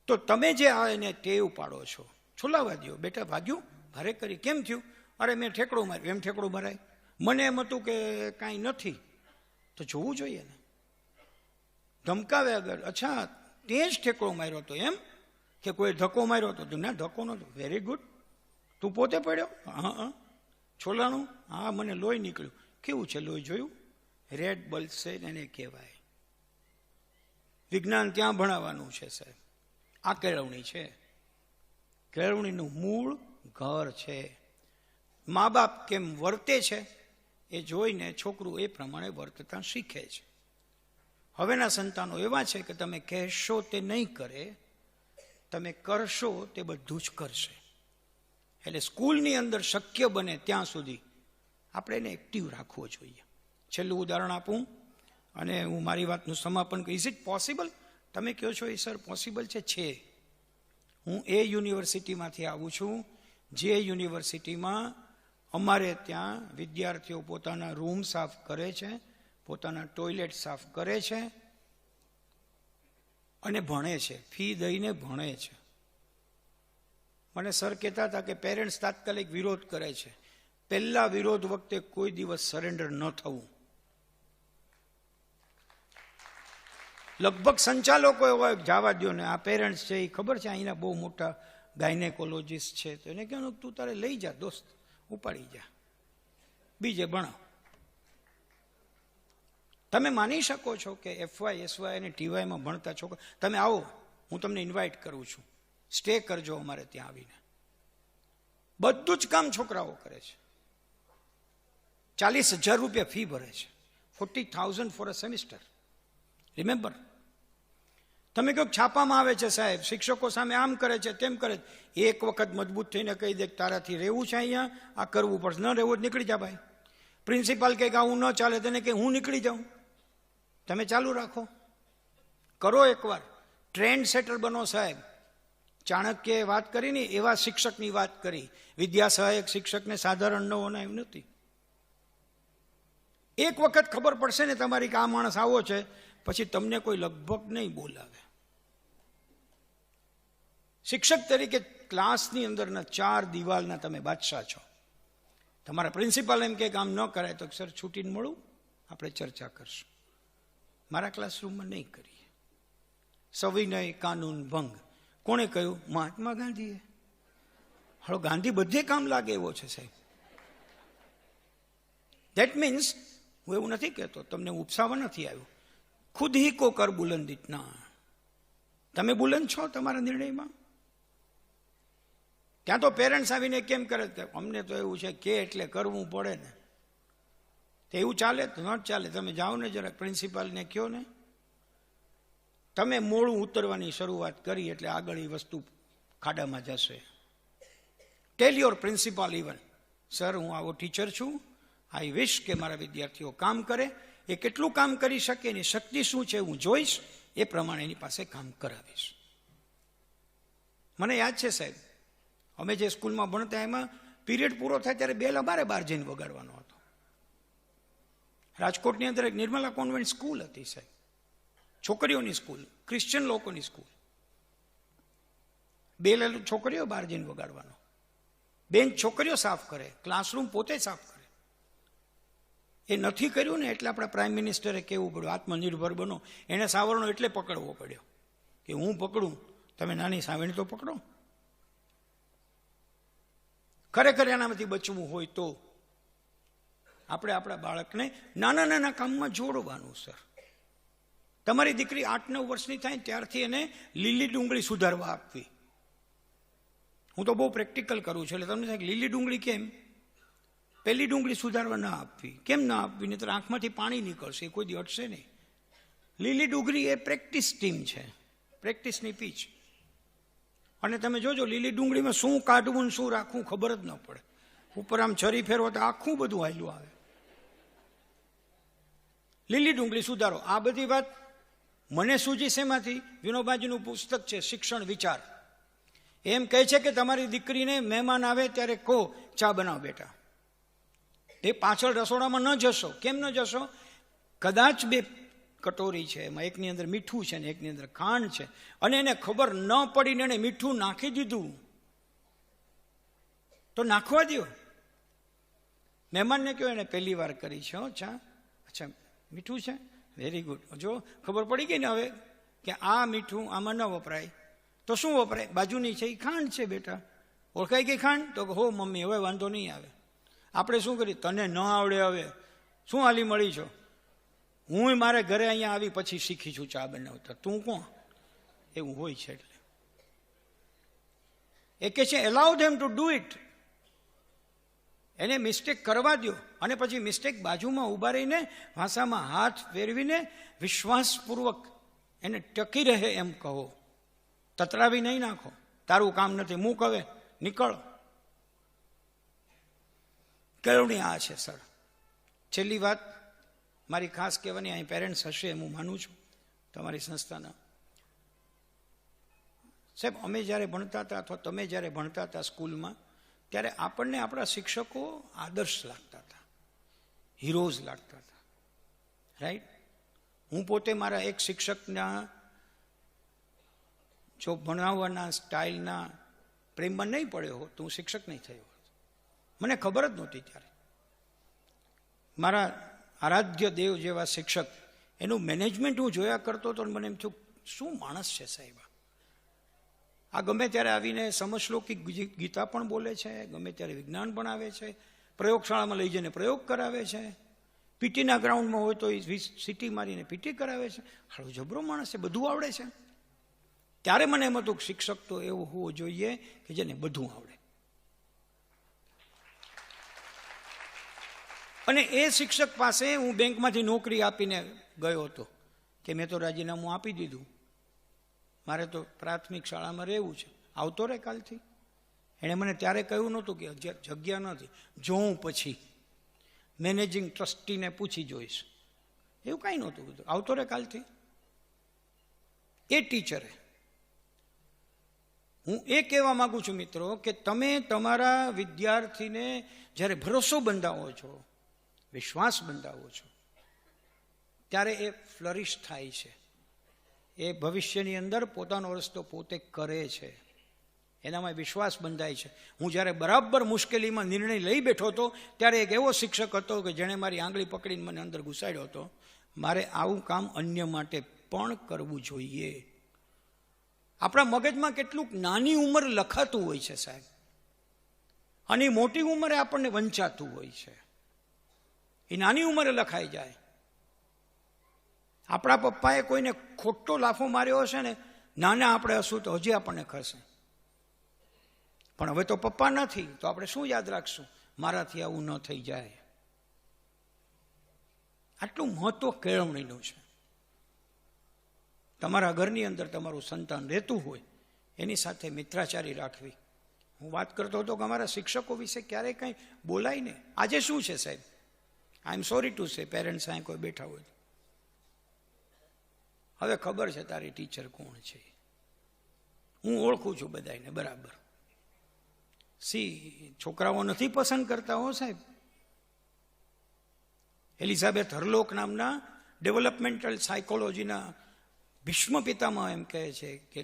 તો તમે જે આ એને ટેવ પાડો છો, છોલાવા દો. બેટા ભાગ્યું, ભારે કરી, કેમ થયું? અરે મેં ઠેકડો માર્યો. એમ ઠેકડો મરાય? મને એમ હતું કે કાંઈ નથી. તો જોવું જોઈએ ને. ધમકાવે આગળ, અચ્છા તે જ ઠેકડો માર્યો હતો એમ? કે કોઈ ધક્કો માર્યો હતો? ના, ધક્કો નહોતો. Very good. તું પોતે પડ્યો? હા. છોલાણું? હા, મને લોહી નીકળ્યું. કેવું છે લોહી? જોયું? રેડ બ્લડ સેલ એને કહેવાય. વિજ્ઞાન ત્યાં ભણાવવાનું છે સાહેબ. આ કેળવણી છે. કેળવણીનું મૂળ ઘર છે. મા બાપ કેમ વર્તે છે એ જોઈને છોકરું એ પ્રમાણે વર્તતા શીખે છે. હવેના સંતાનો એવા છે કે તમે કહેશો તે નહીં કરે, તમે કરશો તે બધું જ કરશે. એટલે સ્કૂલની અંદર શક્ય બને ત્યાં સુધી આપણે એને એક્ટિવ રાખવો જોઈએ. છેલ્લું ઉદાહરણ આપું અને હું મારી વાતનું સમાપન કરીશ. ઇઝ ઇટ પોસિબલ તમે કહો છો એ સર પોસિબલ છે. હું એ યુનિવર્સિટીમાંથી આવું છું જે યુનિવર્સિટીમાં અમારે ત્યાં વિદ્યાર્થીઓ પોતાના રૂમ સાફ કરે છે, પોતાના ટોયલેટ સાફ કરે છે અને ભણે છે, ફી દઈને ભણે છે. મને સર કહેતા હતા કે પેરેન્ટ્સ તાત્કાલિક વિરોધ કરે છે. પહેલા વિરોધ વખતે કોઈ દિવસ સરેન્ડર ન થવું. લગભગ સંચાલકો એવા જવા દો ને, આ પેરેન્ટ્સ છે એ ખબર છે અહીંના બહુ મોટા ગાયનેકોલોજીસ્ટ છે, તો એને કહેવાનું તું તારે લઈ જા દોસ્ત, ઉપાડી જા, બીજે ભણો. તમે માની શકો છો કે FY, SY અને TYમાં ભણતા છોકરા, તમે આવો, હું તમને ઇન્વાઇટ કરું છું, સ્ટે કરજો અમારે ત્યાં આવીને. બધું જ કામ છોકરાઓ કરે છે. 40,000 રૂપિયા ફી ભરે છે, 40,000 ફોર અ સેમિસ્ટર. રિમેમ્બર, તમે કહો છાપામાં આવે છે સાહેબ, શિક્ષકો સામે આમ કરે છે તેમ કરે છે. એક વખત મજબૂત થઈને કહી દે તારાથી રહેવું છે અહીંયા, આ કરવું પડશે, ન રહેવું નીકળી જા ભાઈ. પ્રિન્સિપાલ કહે કે આવું ન ચાલે, તેને કે હું નીકળી જાઉં. તમે ચાલુ રાખો, કરો એકવાર, ટ્રેન્ડ સેટર બનો સાહેબ. ચાણક્યએ વાત કરી ને એવા શિક્ષકની વાત કરી. વિદ્યા સહાયક શિક્ષકને સાધારણ ન હોના એમ નથી. એક વખત ખબર પડશે ને તમારી કે આ માણસ આવો છે, પછી તમને કોઈ લગભગ નહીં બોલાવે. શિક્ષક તરીકે ક્લાસની અંદરના 4 દિવાલના તમે બાદશાહ છો. તમારા પ્રિન્સિપાલ એમ કે કામ ન કરાય તો સર છૂટીને મળું, આપણે ચર્ચા કરશું. મારા ક્લાસરૂમમાં નહીં કરીએ. સવિનય કાનૂન ભંગ કોણે કહ્યું? મહાત્મા ગાંધીએ. હળો ગાંધી બધે કામ લાગે એવો છે સાહેબ. ધેટ મીન્સ હું એવું નથી કહેતો, તમને ઉપસાવા નથી આવ્યું. ખુદ હી કો કર બુલંદ ઇતના. તમે બુલંદ છો તમારા નિર્ણયમાં? ત્યાં તો પેરેન્ટ્સ આવીને કેમ કરે, અમને તો એવું છે કે એટલે કરવું પડે ને. તો એવું ચાલે તો ન ચાલે. તમે જાઓ ને જરાક પ્રિન્સિપાલને કહો ને. તમે મોડું ઉતરવાની શરૂઆત કરી એટલે આગળ એ વસ્તુ ખાડામાં જશે. ટેલ યોર પ્રિન્સિપાલ ઇવન, સર હું આવો ટીચર છું, આઈ વિશ કે મારા વિદ્યાર્થીઓ કામ કરે. એ કેટલું કામ કરી શકે, એની શક્તિ શું છે હું જોઈશ, એ પ્રમાણે એની પાસે કામ કરાવીશ. મને યાદ છે સાહેબ, અમે જે સ્કૂલમાં ભણતા એમાં પીરિયડ પૂરો થાય ત્યારે બેલ અમારે બહાર જઈને વગાડવાનો હતો. રાજકોટની અંદર એક નિર્મલા કોન્વેન્ટ સ્કૂલ હતી સાહેબ, છોકરીઓની સ્કૂલ, ક્રિશ્ચિયન લોકોની સ્કૂલ. બેલ છોકરીઓ બહાર જઈને વગાડવાનો, બેન્ચ છોકરીઓ સાફ કરે, ક્લાસરૂમ પોતે સાફ કરે. એ નથી કર્યું ને એટલે આપણા પ્રાઇમ મિનિસ્ટરે કહેવું પડ્યું આત્મનિર્ભર બનો. એને સાવરણો એટલે પકડવો પડ્યો કે હું પકડું, તમે નાની સાવરણી તો પકડો. ખરેખર એનામાંથી બચવું હોય તો આપણે આપણા બાળકને નાના નાના કામમાં જોડવાનું. સર તમારી દીકરી 8-9 વર્ષની થાય ત્યારથી એને લીલી ડુંગળી સુધારવા આપવી. હું તો બહુ પ્રેક્ટિકલ કરું છું, એટલે તમને થાય લીલી ડુંગળી કેમ? પહેલી ડુંગળી સુધારવા ના આપવી. કેમ ના આપવી? નહીં તો આંખમાંથી પાણી નીકળશે, એ કોઈ દી અટશે નહીં. લીલી ડુંગળી એ પ્રેક્ટિસ ટીમ છે, પ્રેક્ટિસની પીચ. અને તમે જોજો લીલી ડુંગળીમાં શું કાઢવું ને શું રાખવું ખબર જ ન પડે. ઉપર આમ છરી ફેરવો તો આખું બધું હાલ્યું આવે. લીલી ડુંગળી સુધારો. આ બધી વાત મને સૂજી શેમાંથી? વિનોબાજીનું પુસ્તક છે શિક્ષણ વિચાર. એમ કહે છે કે તમારી દીકરીને મહેમાન આવે ત્યારે કહો ચા બનાવ બેટા. એ પાછળ રસોડામાં ન જશો. કેમ ન જશો? કદાચ 2 કટોરી છે, એમાં એકની અંદર મીઠું છે ને એકની અંદર ખાંડ છે, અને એને ખબર ન પડીને એને મીઠું નાખી દીધું તો નાખવા દો. મહેમાનને કહો એને પહેલી વાર કરી છે ચા, અચ્છા મીઠું છે, વેરી ગુડ. જો ખબર પડી ગઈ ને હવે કે આ મીઠું આમાં ન વપરાય તો શું વપરાય? બાજુની છે એ ખાંડ છે બેટા. ઓળખાઈ ગઈ ખાંડ? તો હો મમ્મી હવે વાંધો નહીં આવે. આપણે શું કરીએ? તને ન આવડે હવે શું હાલી મળી છો? હું મારે ઘરે અહીંયા આવી પછી શીખી છું ચા બનાવતા, તું કોણ? એવું હોય છે. એટલે એ કહે છે allow them to do it. એને મિસ્ટેક કરવા દો, અને પછી મિસ્ટેક બાજુમાં ઊભા રહીને ભાષામાં હાથ ફેરવીને વિશ્વાસપૂર્વક એને ટકી રહે એમ કહો. તતરાવી નહીં નાખો, તારું કામ નથી, મૂક હવે, નીકળ. કેળવણી આ છે સર. છેલ્લી વાત મારી ખાસ કહેવાની, અહીં પેરેન્ટ્સ હશે એમ હું માનું છું તમારી સંસ્થાના. સાહેબ, અમે જ્યારે ભણતા હતા અથવા તમે જ્યારે ભણતા હતા સ્કૂલમાં, ત્યારે આપણને આપણા શિક્ષકો આદર્શ લાગતા હતા, હીરોઝ લાગતા હતા, રાઈટ? હું પોતે મારા એક શિક્ષકના જો ભણાવવાના સ્ટાઇલના પ્રેમમાં નહીં પડ્યો હોત તો હું શિક્ષક નહીં થયો હોત. મને ખબર જ નહોતી ત્યારે. મારા આરાધ્ય દેવ જેવા શિક્ષક, એનું મેનેજમેન્ટ હું જોયા કરતો હતો, મને એમ થયું શું માણસ છે સાહેબ, આ ગમે ત્યારે આવીને સમશ્લોકી ગીતા પણ બોલે છે, ગમે ત્યારે વિજ્ઞાન પણ આવે છે, પ્રયોગશાળામાં લઈ જઈને પ્રયોગ કરાવે છે, પીટીના ગ્રાઉન્ડમાં હોય તો સિટી મારીને પીટી કરાવે છે. હાલો જબરો માણસ છે, બધું આવડે છે. ત્યારે મને એમ હતું કે શિક્ષક તો એવું હોવો જોઈએ કે જેને બધું આવડે. અને એ શિક્ષક પાસે હું બેંકમાંથી નોકરી આપીને ગયો હતો કે મેં તો રાજીનામું આપી દીધું, મારે તો પ્રાથમિક શાળામાં રહેવું છે, આવતો રહે કાલથી. એણે મને ત્યારે કહ્યું નહોતું કે જગ્યા નથી, જોઉં પછી મેનેજિંગ ટ્રસ્ટીને પૂછી જોઈશ, એવું કાંઈ નહોતું કીધું, આવતો રહે કાલથી. એ ટીચરે, હું એ કહેવા માગું છું મિત્રો કે તમે તમારા વિદ્યાર્થીને જ્યારે ભરોસો બંધાવો છો, વિશ્વાસ બંધાવો છો, ત્યારે એ ફ્લરિશ થાય છે, એ ભવિષ્યની અંદર પોતાનો રસ્તો પોતે કરે છે, એનામાં વિશ્વાસ બંધાય છે. હું જ્યારે બરાબર મુશ્કેલીમાં નિર્ણય લઈ બેઠો હતો ત્યારે એક એવો શિક્ષક હતો કે જેણે મારી આંગળી પકડીને મને અંદર ઘુસાડ્યો હતો. મારે આવું કામ અન્ય માટે પણ કરવું જોઈએ. આપણા મગજમાં કેટલુંક નાની ઉંમર લખાતું હોય છે સાહેબ, અને મોટી ઉંમરે આપણને વંચાતું હોય છે. એ નાની ઉંમરે લખાઈ જાય. આપણા પપ્પાએ કોઈને ખોટો લાફો માર્યો હશે ને, નાના આપણે હશું તો હજી આપણને ખસે, પણ હવે તો પપ્પા નથી તો આપણે શું યાદ રાખશું, મારાથી આવું ન થઈ જાય. આટલું મહત્વ કેળવણીનું છે. તમારા ઘરની અંદર તમારું સંતાન રહેતું હોય એની સાથે મિત્રાચારી રાખવી. હું વાત કરતો હતો કે અમારા શિક્ષકો વિશે ક્યારેય કંઈ બોલાય ને. આજે શું છે સાહેબ, I am sorry to say, parents અહીં કોઈ બેઠા હોય, હવે ખબર છે તારી ટીચર કોણ છે, હું ઓળખું છું બધાને બરાબર. છોકરાઓ નથી પસંદ કરતા હો સાહેબ. એલિઝાબેથ હરલોક નામના ડેવલપમેન્ટલ સાયકોલોજીના ભીષ્મ પિતામાં એમ કહે છે કે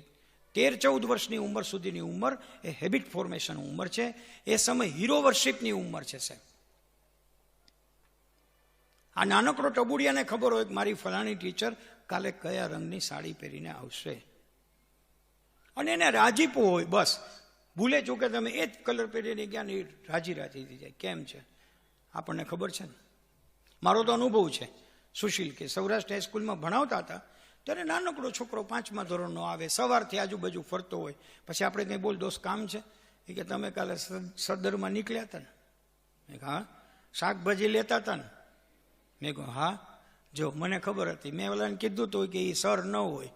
13-14 વર્ષની ઉંમર સુધીની ઉંમર એ હેબિટ ફોર્મેશન ઉંમર છે. એ સમય હીરો વર્શિપની ઉંમર છે સાહેબ. આ નાનકડો ટબુડિયાને ખબર હોય કે મારી ફલાણી ટીચર કાલે કયા રંગની સાડી પહેરીને આવશે, અને એને રાજીપો હોય, બસ ભૂલે ચૂકે તમે એ જ કલર પહેરીને ગયા ને રાજી થઈ જાય. કેમ છે આપણને ખબર છે ને. મારો તો અનુભવ છે. સુશીલ કે સૌરાષ્ટ્ર હાઈસ્કૂલમાં ભણાવતા હતા ત્યારે નાનકડો છોકરો 5મા ધોરણનો આવે, સવારથી આજુબાજુ ફરતો હોય. પછી આપણે કંઈ બોલ દોસ્ત કામ છે, એ કે તમે કાલે સદરમાં નીકળ્યા હતા ને? મેં કહ્યું હા. શાકભાજી લેતા હતા ને? મેં કહ્યું હા. જો મને ખબર હતી, મેં ઓલાને કીધું હતું કે એ સર ન હોય.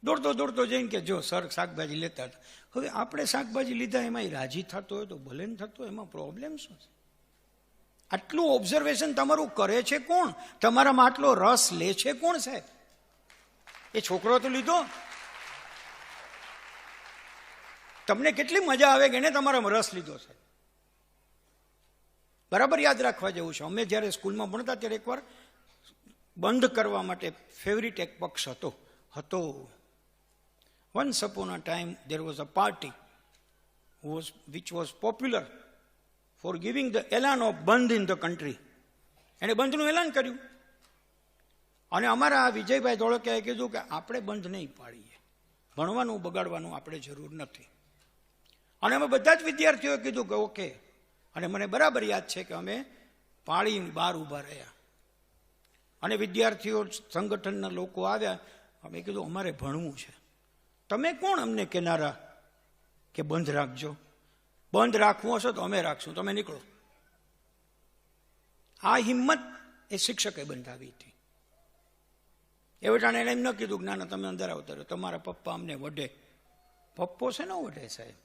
દોડતો જઈને કે જો સર શાકભાજી લેતા હતા. હવે આપણે શાકભાજી લીધા એમાં એ રાજી થતો હોય તો ભલે ને થતો, એમાં પ્રોબ્લેમ શું છે? આટલું ઓબ્ઝર્વેશન તમારું કરે છે કોણ? તમારામાં આટલો રસ લે છે કોણ સાહેબ? એ છોકરો તો લીધો. તમને કેટલી મજા આવે કે એને તમારામાં રસ લીધો છે. બરાબર યાદ રાખવા જેવું છે. અમે જ્યારે સ્કૂલમાં ભણતા ત્યારે એકવાર બંધ કરવા માટે ફેવરિટ એક પક્ષ હતો. Once upon a time there was a party which was popular for giving the elan of બંધ in the country. એણે બંધનું એલાન કર્યું, અને અમારા વિજયભાઈ ધોળકિયાએ કીધું કે આપણે બંધ નહીં પાડીએ, ભણવાનું બગાડવાનું આપણે જરૂર નથી. અને અમે બધા જ વિદ્યાર્થીઓએ કીધું કે ઓકે. અને મને બરાબર યાદ છે કે અમે પાળીની બહાર ઊભા રહ્યા, અને વિદ્યાર્થીઓ સંગઠનના લોકો આવ્યા. અમે કીધું અમારે ભણવું છે, તમે કોણ અમને કહેનારા કે બંધ રાખજો? બંધ રાખવું હશે તો અમે રાખશું, તમે નીકળો. આ હિંમત એ શિક્ષકે બંધાવી હતી. એવટાને એને એમ ન કીધું કે ના તમે અંદર આવતા રહો, તમારા પપ્પા અમને વઢે. પપ્પો છે ન વઢે સાહેબ,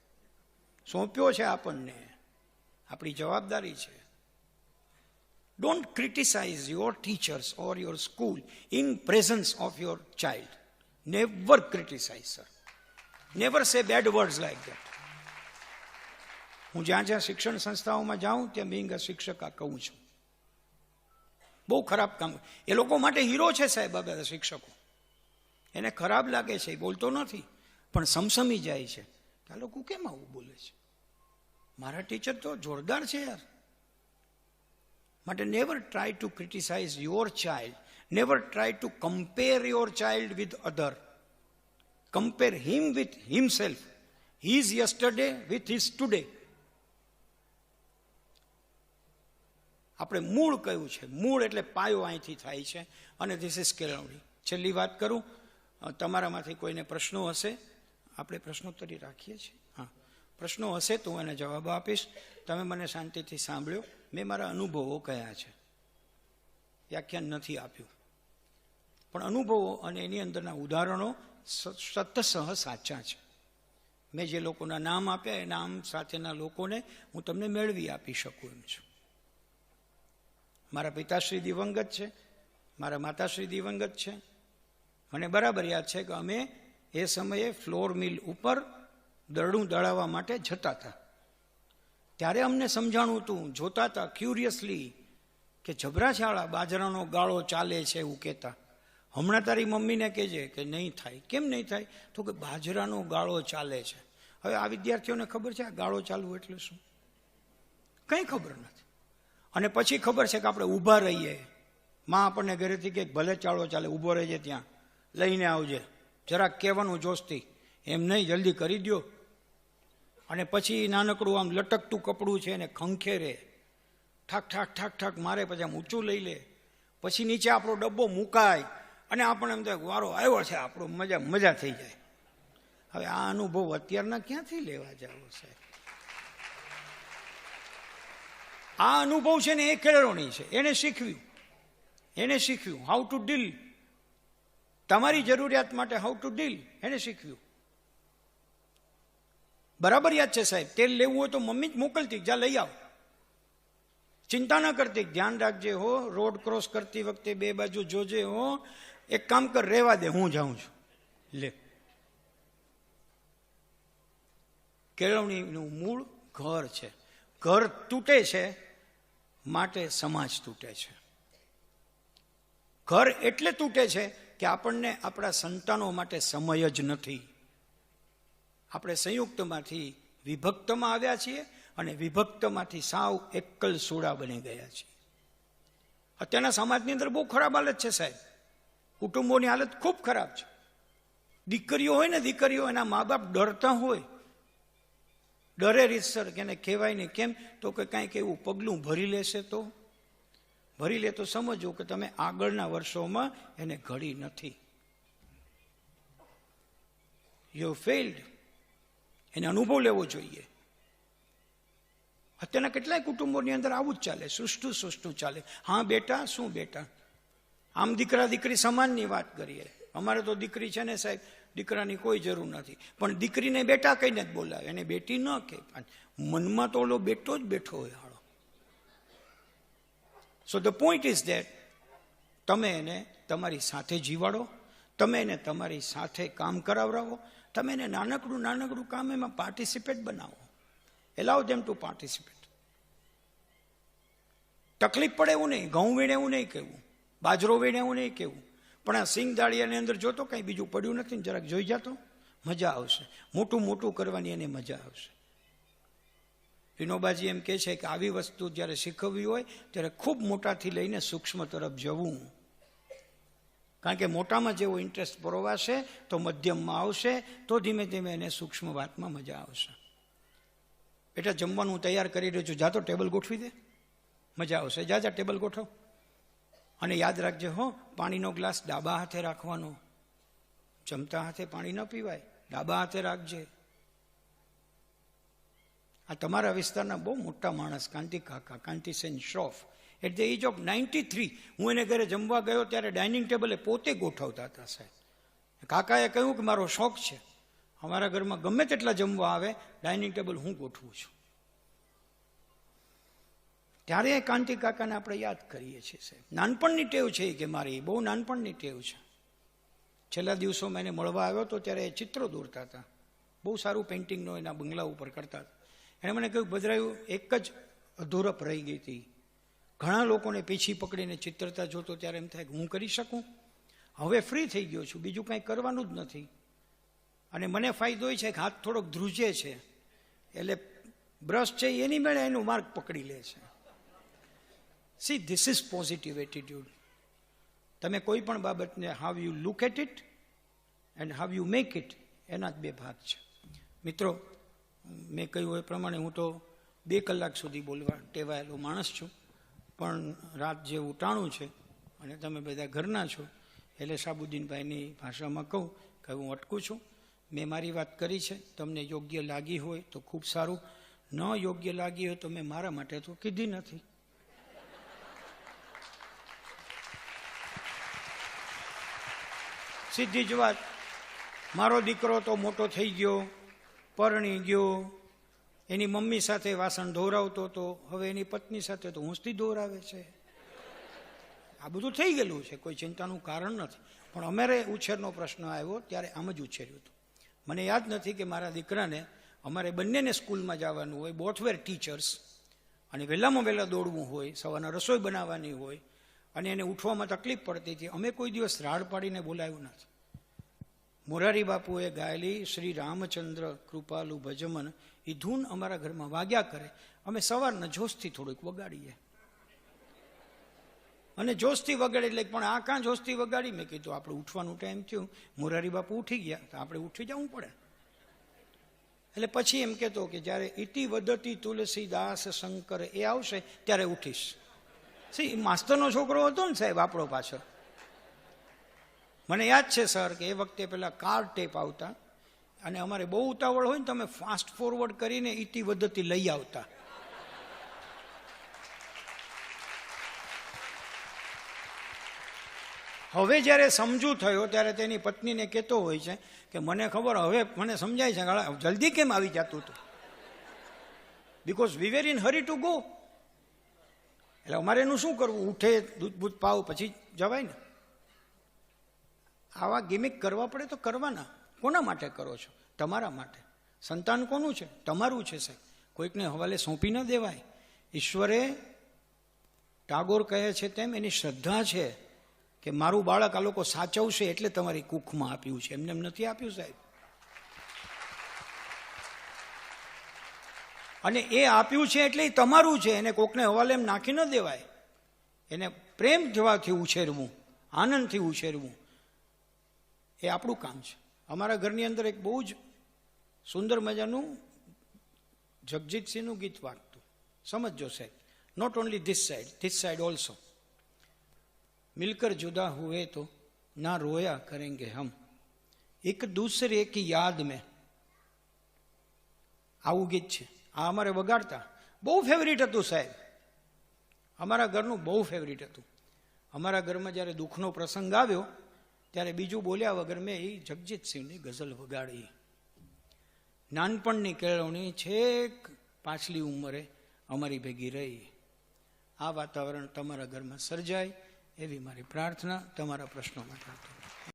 સોંપ્યો છે આપણને, આપણી જવાબદારી છે. Don't criticize your teachers or your school in presence of your child. Never criticize, sir. Never સે બેડ વર્ડ્સ લાઈક ધેટ. હું જ્યાં જ્યાં શિક્ષણ સંસ્થાઓમાં જાઉં ત્યાં બિંગ અ શિક્ષક આ કહું છું. બહુ ખરાબ કામ. એ લોકો માટે હીરો છે સાહેબ, આ બધા શિક્ષકો. એને ખરાબ લાગે છે, એ બોલતો નથી, પણ સમસમી જાય છે. આ લોકો કેમ આવું બોલે છે? મારા ટીચર તો જોરદાર છે યાર. માટે never try to criticise your child, never try to compare your child with other. Compare him with himself, his yesterday with his today. આપણે મૂળ કયું છે? મૂળ એટલે પાયો અહીંથી થાય છે, અને ધીસ ઇઝ કેળવણી. છેલ્લી વાત કરું, તમારામાંથી કોઈને પ્રશ્નો હશે, આપણે પ્રશ્નોત્તરી રાખીએ છીએ. હા, પ્રશ્નો હશે તો હું એને જવાબ આપીશ. તમે મને શાંતિથી સાંભળ્યો. મેં મારા અનુભવો કયા છે, વ્યાખ્યાન નથી આપ્યું, પણ અનુભવો અને એની અંદરના ઉદાહરણો સતસહ સાચા છે. મેં જે લોકોના નામ આપ્યા એ નામ સાથેના લોકોને હું તમને મેળવી આપી શકું એમ છું. મારા પિતાશ્રી દિવંગત છે, મારા માતાશ્રી દિવંગત છે. મને બરાબર યાદ છે કે અમે એ સમયે ફ્લોર મિલ ઉપર દરડું દળાવવા માટે જતા હતા. ત્યારે અમને સમજાણું હતું, જોતા હતા ક્યુરિયસલી, કે જબરાછાળા બાજરાનો ગાળો ચાલે છે એવું કહેતા. હમણાં તારી મમ્મીને કહેજે કે નહીં થાય. કેમ નહીં થાય? તો કે બાજરાનો ગાળો ચાલે છે. હવે આ વિદ્યાર્થીઓને ખબર છે આ ગાળો ચાલવું એટલે શું? કંઈ ખબર નથી. અને પછી ખબર છે કે આપણે ઊભા રહીએ. માં આપણને ઘરેથી કે ભલે ચાળો ચાલે, ઊભો રહેજે, ત્યાં લઈને આવજે, જરાક કહેવાનું જોશથી, એમ નહીં જલ્દી કરી દો. અને પછી નાનકડું આમ લટકતું કપડું છે એને ખંખેરે, ઠાક ઠાક ઠાક ઠાક મારે, પછી આમ ઊંચું લઈ લે, પછી નીચે આપણો ડબ્બો મુકાય, અને આપણે એમ થાય વારો આવ્યો છે આપણો, મજા થઈ જાય. હવે આ અનુભવ અત્યારના ક્યાંથી લેવા જાવ સાહેબ? આ અનુભવ છે ને એ કેળવણી છે. એને શીખ્યું હાઉ ટુ ડીલ. તમારી જરૂરિયાત માટે હાઉ ટુ ડીલ એને શીખ્યું. બરાબર યાદ છે સાહેબ, તેલ લેવું હોય તો મમ્મી જ મોકલતી, જા લઈ આવ. ચિંતા ન કરતી, ધ્યાન રાખજે હો, રોડ ક્રોસ કરતી વખતે બે બાજુ જોજે હો, એક કામ કર, રહેવા દે, હું જાઉં છું. લે, કેળવણીનું મૂળ ઘર છે. ઘર તૂટે છે માટે સમાજ તૂટે છે. ઘર એટલે તૂટે છે કે આપણને આપણા સંતાનો માટે સમય જ નથી. આપણે સંયુક્તમાંથી વિભક્તમાં આવ્યા છીએ, અને વિભક્તમાંથી સાવ એકલ સોડા બની ગયા છીએ. અત્યારના સમાજની અંદર બહુ ખરાબ હાલત છે સાહેબ. કુટુંબોની હાલત ખૂબ ખરાબ છે. દીકરીઓ હોય ને, દીકરીઓ, એના મા બાપ ડરતા હોય, ડરે રીતસર, કે એને કહેવાય નહીં. કેમ? તો કે કાંઈક એવું પગલું ભરી લેશે તો ભરી લે તો સમજો કે તમે આગળના વર્ષોમાં એને ઘડી નથી. You failed. એને અનુભવ લેવો જોઈએ. અત્યારના કેટલાય કુટુંબોની અંદર આવું જ ચાલે, સુષ્ઠું ચાલે. હા બેટા, શું બેટા? આમ દીકરા દીકરી સમાનની વાત કરીએ. અમારે તો દીકરી છે ને સાહેબ, દીકરાની કોઈ જરૂર નથી, પણ દીકરીને બેટા કહીને જ બોલાવે, એને બેટી ન કહે. મનમાં તો ઓલો બેટો જ બેઠો હોય હાળો. સો ધ પોઈન્ટ ઇઝ ધેટ તમે એને તમારી સાથે જીવાડો, તમે એને તમારી સાથે કામ કરાવરાવો, તમે એને નાનકડું કામ એમાં પાર્ટિસિપેટ બનાવો. એલાવ ધેમ ટુ પાર્ટિસિપેટ. તકલીફ પડે એવું નહીં, ઘઉં વીણે એવું નહીં કહેવું, બાજરો વીણે એવું નહીં કહેવું, પણ આ સિંગ દાળિયાની અંદર જોતો કંઈ બીજું પડ્યું નથી ને જરાક જોઈ જાતો, મજા આવશે. મોટું કરવાની એને મજા આવશે. વિનોબાજી એમ કહે છે કે આવી વસ્તુ જ્યારે શીખવવી હોય ત્યારે ખૂબ મોટાથી લઈને સૂક્ષ્મ તરફ જવું. કારણ કે મોટામાં જેવો ઇન્ટરેસ્ટ પરોવાશે તો મધ્યમમાં આવશે, તો ધીમે ધીમે એને સૂક્ષ્મ વાતમાં મજા આવશે. બેટા જમવાનું તૈયાર કરી રહ્યો છું, જાતો ટેબલ ગોઠવી દે, મજા આવશે. જા ટેબલ ગોઠવ. અને યાદ રાખજે હો, પાણીનો ગ્લાસ ડાબા હાથે રાખવાનો. જમતા હાથે પાણી ન પીવાય, ડાબા હાથે રાખજે. આ તમારા વિસ્તારના બહુ મોટા માણસ Kantisen Shroff, at the age of 93, હું એને ઘરે જમવા ગયો ત્યારે ડાઇનિંગ ટેબલે પોતે ગોઠવતા હતા સાહેબ. કાકાએ કહ્યું કે મારો શોખ છે, અમારા ઘરમાં ગમે તેટલા જમવા આવે, ડાઇનિંગ ટેબલ હું ગોઠવું છું. ત્યારે કાંતિ કાકાને આપણે યાદ કરીએ છીએ સાહેબ. નાનપણની ટેવ છે કે મારી, બહુ નાનપણની ટેવ છે. છેલ્લા દિવસોમાં એને મળવા આવ્યો તો ત્યારે ચિત્રો દોરતા હતા. બહુ સારું પેઇન્ટિંગનો એના બંગલા ઉપર કરતા હતા. એણે મને કહ્યું, ભદ્રાયું એક જ અધૂરપ રહી ગઈ હતી. ઘણા લોકોને પીછી પકડીને ચિત્રતા જોતો ત્યારે એમ થાય કે હું કરી શકું. હવે ફ્રી થઈ ગયો છું, બીજું કાંઈ કરવાનું જ નથી. અને મને ફાયદો એ છે કે હાથ થોડોક ધ્રુજે છે, એટલે બ્રશ છે એની મેળે એનું માર્ગ પકડી લે છે. See, this is positive attitude. તમે કોઈ પણ બાબતને how you look at it and how you make it, એના જ બે ભાગ છે. મિત્રો, મેં કહ્યું એ પ્રમાણે હું તો 2 કલાક સુધી બોલવા ટેવાયેલો માણસ છું, પણ રાત જેવું ટાણું છે અને તમે બધા ઘરના છો, એટલે શાહબુદ્દીનભાઈની ભાષામાં કહું કે હું અટકું છું. મેં મારી વાત કરી છે, તમને યોગ્ય લાગી હોય તો ખૂબ સારું, ન યોગ્ય લાગી હોય તો મેં મારા માટે તો કીધી નથી. સીધી જ વાત. મારો દીકરો તો મોટો થઈ ગયો, પરણી ગયો, એની મમ્મી સાથે વાસણ ધોરાવતો હતો, હવે એની પત્ની સાથે તો ઊંચથી ધોરાવે છે. આ બધું થઈ ગયેલું છે, કોઈ ચિંતાનું કારણ નથી. પણ અમારે ઉછેરનો પ્રશ્ન આવ્યો ત્યારે આમ જ ઉછેર્યું હતું. મને યાદ નથી કે મારા દીકરાને, અમારે બંનેને સ્કૂલમાં જવાનું હોય, બોથ વેર ટીચર્સ, અને વહેલામાં વહેલા દોડવું હોય, સવારના રસોઈ બનાવવાની હોય, અને એને ઉઠવામાં તકલીફ પડતી હતી. અમે કોઈ દિવસ રાડ પાડીને બોલાવ્યું નથી. મોરારી બાપુએ ગાયેલી શ્રી રામચંદ્ર કૃપાલુ ભજમન એ ધૂન અમારા ઘરમાં વાગ્યા કરે. અમે સવારના જોશથી થોડુંક વગાડીએ, અને જોશથી વગાડી એટલે પણ આ કાં જોશથી વગાડી? મેં કીધું આપણે ઉઠવાનું ટાઈમ થયું, મોરારી બાપુ ઉઠી ગયા તો આપણે ઉઠી જવું પડે. એટલે પછી એમ કહેતો કે જ્યારે ઇતિ વદતી તુલસીદાસ શંકર એ આવશે ત્યારે ઉઠીશ. સી, માસ્તરનો છોકરો હતો ને સાહેબ આપણો પાછળ. મને યાદ છે સર કે એ વખતે પેલા કાર ટેપ આવતા, અને અમારે બહુ ઉતાવળ હોય ને તમે ફાસ્ટ ફોરવર્ડ કરીને ઇતિ વદતી લઈ આવતા. હવે જ્યારે સમજુ થયો ત્યારે તેની પત્નીને કહેતો હોય છે કે મને ખબર, હવે મને સમજાય છે જલ્દી કેમ આવી જતું હતું, because we were in hurry to go. એટલે અમારે એનું શું કરવું? ઉઠે, દૂધ બૂધ પાવ, પછી જવાય ને. આવા ગિમિક કરવા પડે તો કરવાના. કોના માટે કરો છો? તમારા માટે. સંતાન કોનું છે? તમારું છે સાહેબ. કોઈકને હવાલે સોંપી ન દેવાય. ઈશ્વરે, ટાગોર કહે છે તેમ, એની શ્રદ્ધા છે કે મારું બાળક આ લોકો સાચવશે એટલે તમારી કુખમાં આપ્યું છે, એમને એમ નથી આપ્યું સાહેબ. અને એ આપ્યું છે એટલે એ તમારું છે, એને કોકને હવાલે એમ નાખી ન દેવાય. એને પ્રેમ થવાથી ઉછેરવું, આનંદથી ઉછેરવું, એ આપણું કામ છે. અમારા ઘરની અંદર એક બહુ જ સુંદર મજાનું જગજીતસિંહનું ગીત વાગતું, સમજો સાહેબ. Not only this side also. મિલકર જુદા હુએ તો ના રોયા કરેંગે હમ, એક દૂસરે કી યાદ મેં. આવું ગીત છે. આ અમારે વગાડતા, બહુ ફેવરિટ હતું સાહેબ. અમારા ઘરનું બહુ ફેવરિટ હતું. અમારા ઘરમાં જ્યારે દુઃખનો પ્રસંગ આવ્યો ત્યારે બીજું બોલ્યા વગર મેં એ જગજીતસિંહની ગઝલ વગાડી. નાનપણની કેળવણી છેક પાછલી ઉંમરે અમારી ભેગી રહી. આ વાતાવરણ તમારા ઘરમાં સર્જાય એવી મારી પ્રાર્થના. તમારા પ્રશ્નો માટે.